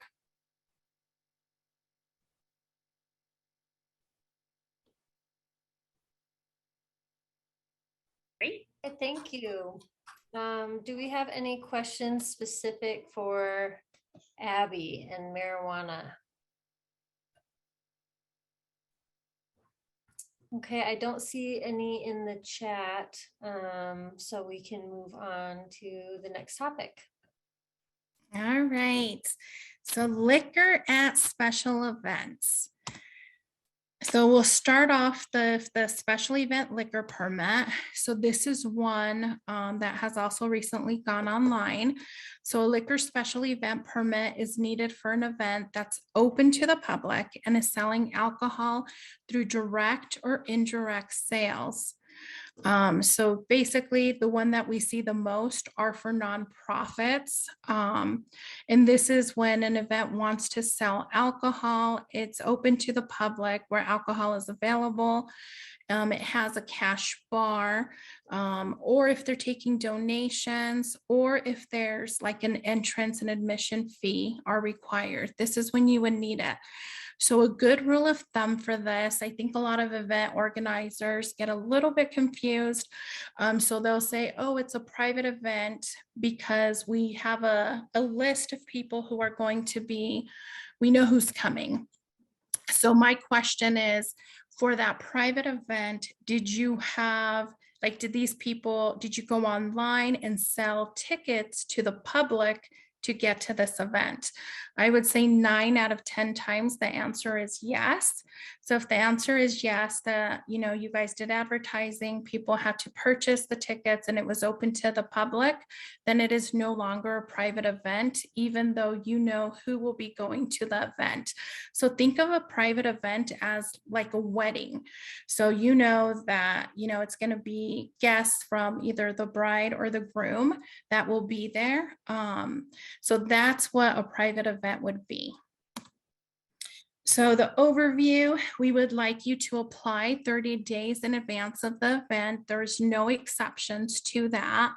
Great. Thank you. Do we have any questions specific for Abby and marijuana? Okay, I don't see any in the chat, so we can move on to the next topic. All right. So liquor at special events. So we'll start off the special event liquor permit. So this is one that has also recently gone online. So a liquor special event permit is needed for an event that's open to the public and is selling alcohol through direct or indirect sales. So basically the one that we see the most are for nonprofits. And this is when an event wants to sell alcohol, it's open to the public where alcohol is available. It has a cash bar, or if they're taking donations, or if there's like an entrance and admission fee are required. This is when you would need it. So a good rule of thumb for this, I think a lot of event organizers get a little bit confused. So they'll say, oh, it's a private event because we have a list of people who are going to be, we know who's coming. So my question is, for that private event, did you have, like, did you go online and sell tickets to the public to get to this event? I would say 9 out of 10 times the answer is yes. So if the answer is yes, you guys did advertising, people had to purchase the tickets and it was open to the public, then it is no longer a private event, even though you know who will be going to the event. So think of a private event as like a wedding. So you know that, it's going to be guests from either the bride or the groom that will be there. So that's what a private event would be. So the overview, we would like you to apply 30 days in advance of the event. There's no exceptions to that.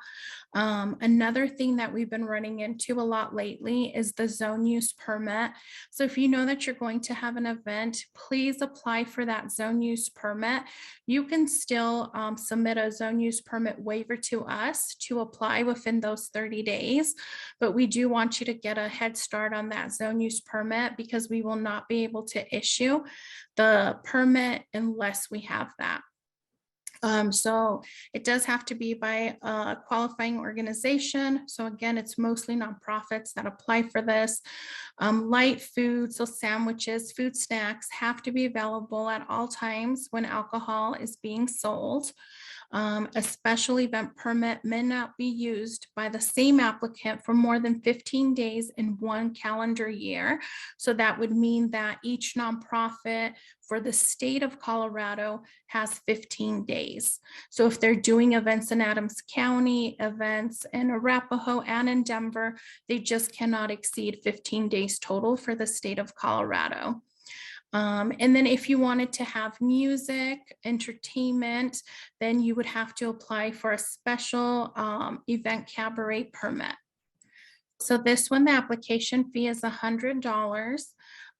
Another thing that we've been running into a lot lately is the zone use permit. So if you know that you're going to have an event, please apply for that zone use permit. You can still submit a zone use permit waiver to us to apply within those 30 days. But we do want you to get a head start on that zone use permit because we will not be able to issue the permit unless we have that. So it does have to be by a qualifying organization. So again, it's mostly nonprofits that apply for this. Light food, so sandwiches, food snacks have to be available at all times when alcohol is being sold. A special event permit may not be used by the same applicant for more than 15 days in one calendar year. So that would mean that each nonprofit for the state of Colorado has 15 days. So if they're doing events in Adams County, events in Arapahoe and in Denver, they just cannot exceed 15 days total for the state of Colorado. And then if you wanted to have music, entertainment, then you would have to apply for a special event cabaret permit. So this one, the application fee is $100.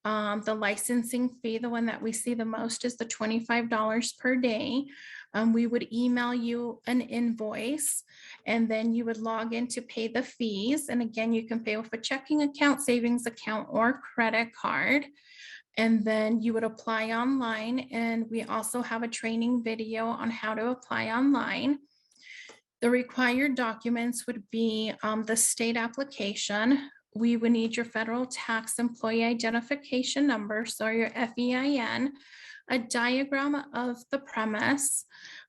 The licensing fee, the one that we see the most, is the $25 per day. We would email you an invoice and then you would log in to pay the fees. And again, you can pay with a checking account, savings account, or credit card. And then you would apply online. And we also have a training video on how to apply online. The required documents would be the state application. We would need your federal tax employee identification number, so your FEIN, a diagram of the premise.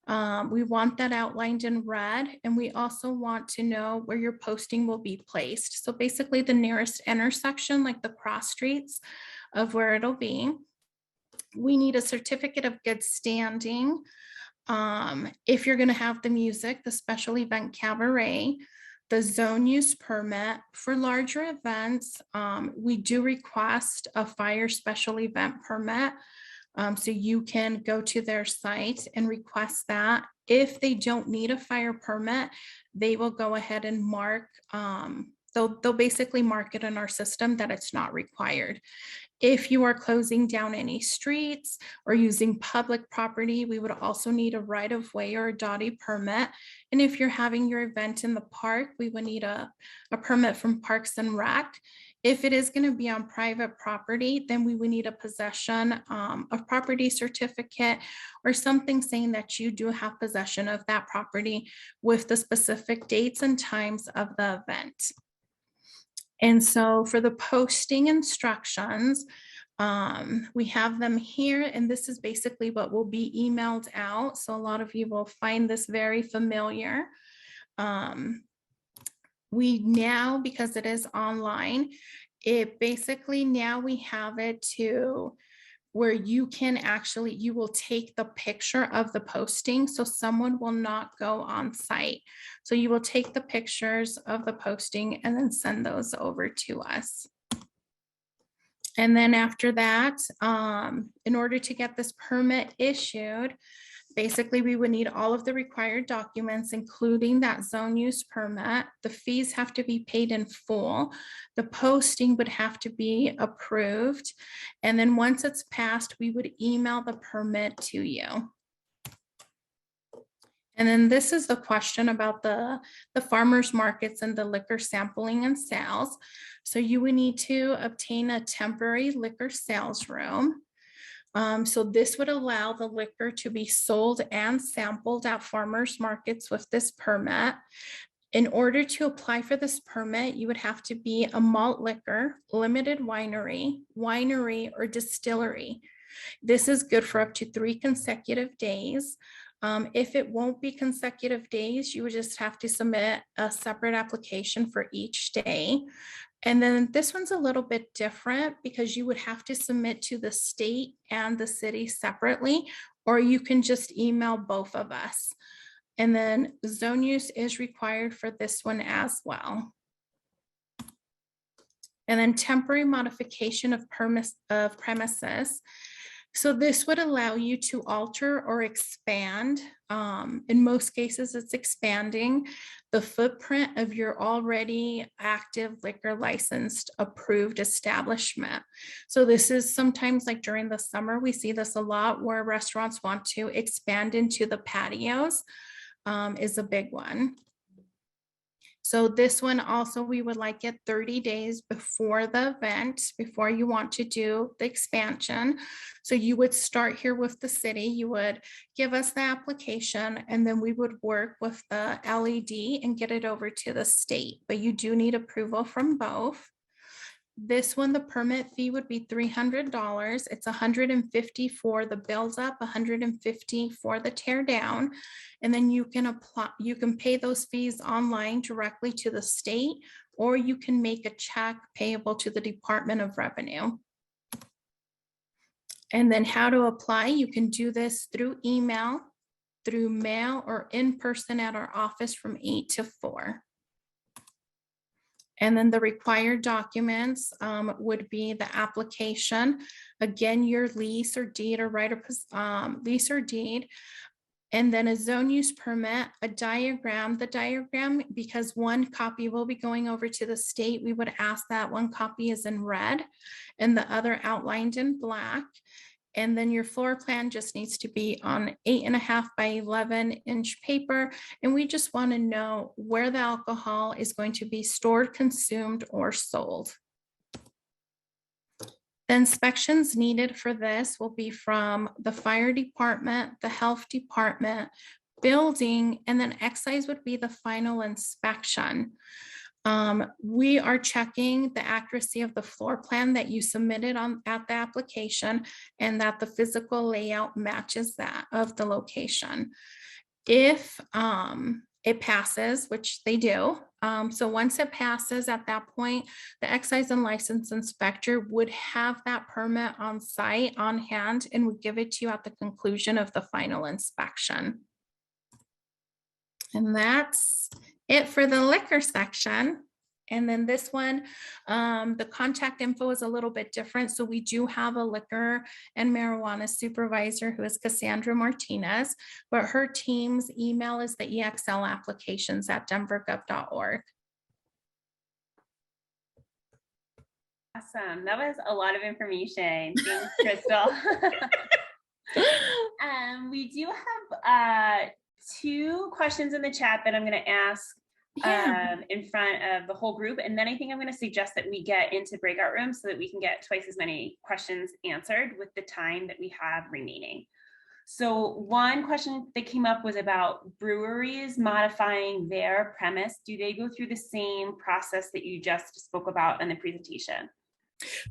We want that outlined in red, and we also want to know where your posting will be placed. So basically the nearest intersection, like the cross streets of where it'll be. We need a certificate of good standing. If you're going to have the music, the special event cabaret, the zone use permit. For larger events, we do request a fire special event permit. So you can go to their site and request that. If they don't need a fire permit, they will go ahead and mark, they'll basically mark it in our system that it's not required. If you are closing down any streets or using public property, we would also need a right-of-way or a DOTI permit. And if you're having your event in the park, we would need a permit from Parks and Rec. If it is going to be on private property, then we would need a possession of property certificate or something saying that you do have possession of that property with the specific dates and times of the event. And so for the posting instructions, we have them here, and this is basically what will be emailed out. So a lot of you will find this very familiar. We now, because it is online, it basically now we have it to where you can actually, you will take the picture of the posting. So someone will not go on site. So you will take the pictures of the posting and then send those over to us. And then after that, in order to get this permit issued, basically we would need all of the required documents, including that zone use permit. The fees have to be paid in full. The posting would have to be approved. And then once it's passed, we would email the permit to you. And then this is the question about the farmers markets and the liquor sampling and sales. So you would need to obtain a temporary liquor sales room. So this would allow the liquor to be sold and sampled at farmers markets with this permit. In order to apply for this permit, you would have to be a malt liquor, limited winery, or distillery. This is good for up to 3 consecutive days. If it won't be consecutive days, you would just have to submit a separate application for each day. And then this one's a little bit different because you would have to submit to the state and the city separately, or you can just email both of us. And then zone use is required for this one as well. And then temporary modification of premises. So this would allow you to alter or expand. In most cases, it's expanding the footprint of your already active liquor licensed approved establishment. So this is sometimes like during the summer, we see this a lot where restaurants want to expand into the patios, is a big one. So this one also, we would like it 30 days before the event, before you want to do the expansion. So you would start here with the city, you would give us the application, and then we would work with the LED and get it over to the state. But you do need approval from both. This one, the permit fee would be $300. It's $150 for the build up, $150 for the tear down. And then you can apply, you can pay those fees online directly to the state, or you can make a check payable to the Department of Revenue. And then how to apply, you can do this through email, through mail, or in person at our office from 8 to 4. And then the required documents would be the application, again, your lease or deed or right of lease or deed, and then a zone use permit, a diagram. The diagram, because one copy will be going over to the state, we would ask that one copy is in red and the other outlined in black. And then your floor plan just needs to be on 8.5 by 11 inch paper. And we just want to know where the alcohol is going to be stored, consumed, or sold. The inspections needed for this will be from the fire department, the health department, building, and then excise would be the final inspection. We are checking the accuracy of the floor plan that you submitted at the application and that the physical layout matches that of the location. If it passes, which they do. So once it passes, at that point, the excise and license inspector would have that permit on site on hand and would give it to you at the conclusion of the final inspection. And that's it for the liquor section. And then this one, the contact info is a little bit different. So we do have a liquor and marijuana supervisor who is Cassandra Martinez, but her team's email is the exlapplications@denvergov.org. Awesome. That was a lot of information. Thanks, Crystal. We do have 2 questions in the chat that I'm going to ask in front of the whole group. And then I think I'm going to suggest that we get into breakout rooms so that we can get twice as many questions answered with the time that we have remaining. So one question that came up was about breweries modifying their premise. Do they go through the same process that you just spoke about in the presentation?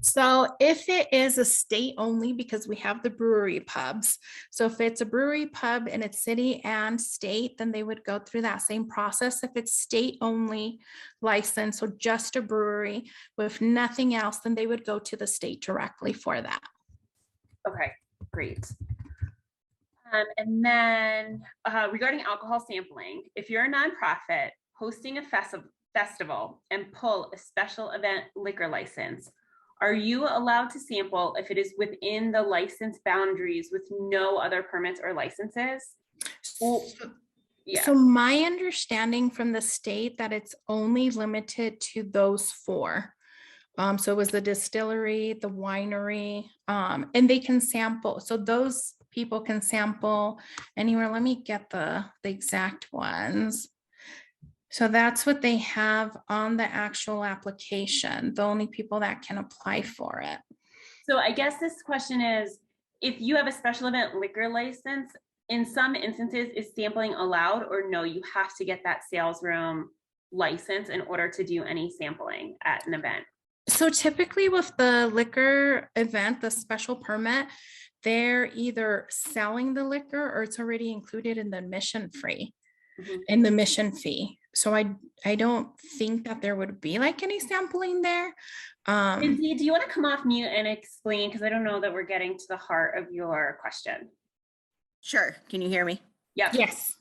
So if it is a state only, because we have the brewery pubs, so if it's a brewery pub and it's city and state, then they would go through that same process. If it's state only license, so just a brewery with nothing else, then they would go to the state directly for that. Okay, great. And then regarding alcohol sampling, if you're a nonprofit hosting a festival and pull a special event liquor license, are you allowed to sample if it is within the license boundaries with no other permits or licenses? Well, yeah. So my understanding from the state that it's only limited to those 4. So it was the distillery, the winery, and they can sample. So those people can sample anywhere. Let me get the exact ones. So that's what they have on the actual application, the only people that can apply for it. So I guess this question is, if you have a special event liquor license, in some instances, is sampling allowed, or no, you have to get that sales room license in order to do any sampling at an event? So typically with the liquor event, the special permit, they're either selling the liquor or it's already included in the admission fee. In the mission fee. So I don't think that there would be like any sampling there. Izzy, do you want to come off mute and explain? Because I don't know that we're getting to the heart of your question. Sure. Can you hear me? Yep. Yes.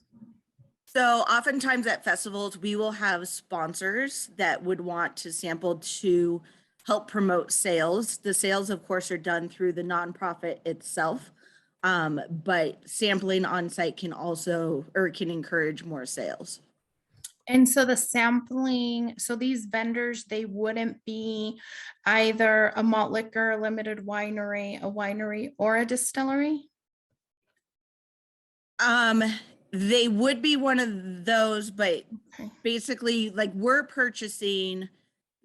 So oftentimes at festivals, we will have sponsors that would want to sample to help promote sales. The sales, of course, are done through the nonprofit itself. But sampling on site can also, or can encourage more sales. And so the sampling, so these vendors, they wouldn't be either a malt liquor, a limited winery, a winery, or a distillery? They would be one of those, but Okay. basically like we're purchasing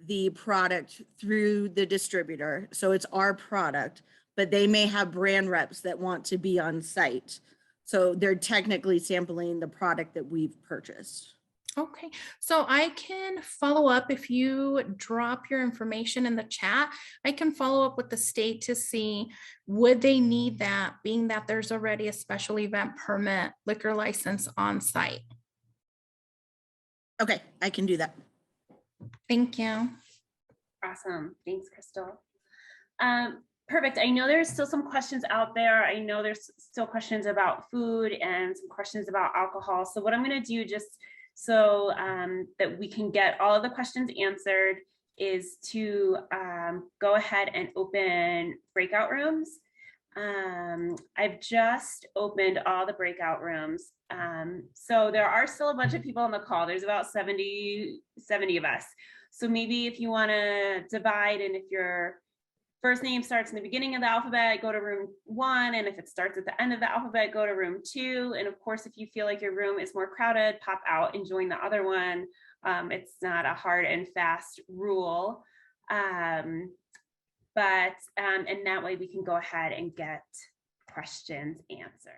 the product through the distributor. So it's our product, but they may have brand reps that want to be on site. So they're technically sampling the product that we've purchased. Okay, so I can follow up if you drop your information in the chat. I can follow up with the state to see would they need that, being that there's already a special event permit liquor license on site. Okay, I can do that. Thank you. Awesome. Thanks, Crystal. Perfect. I know there's still some questions out there. I know there's still questions about food and some questions about alcohol. So what I'm going to do, just so that we can get all of the questions answered, is to go ahead and open breakout rooms. I've just opened all the breakout rooms. So there are still a bunch of people on the call. There's about 70 of us. So maybe if you want to divide, and if your first name starts in the beginning of the alphabet, go to room 1. And if it starts at the end of the alphabet, go to room 2. And of course, if you feel like your room is more crowded, pop out and join the other one. It's not a hard and fast rule. And that way we can go ahead and get questions answered.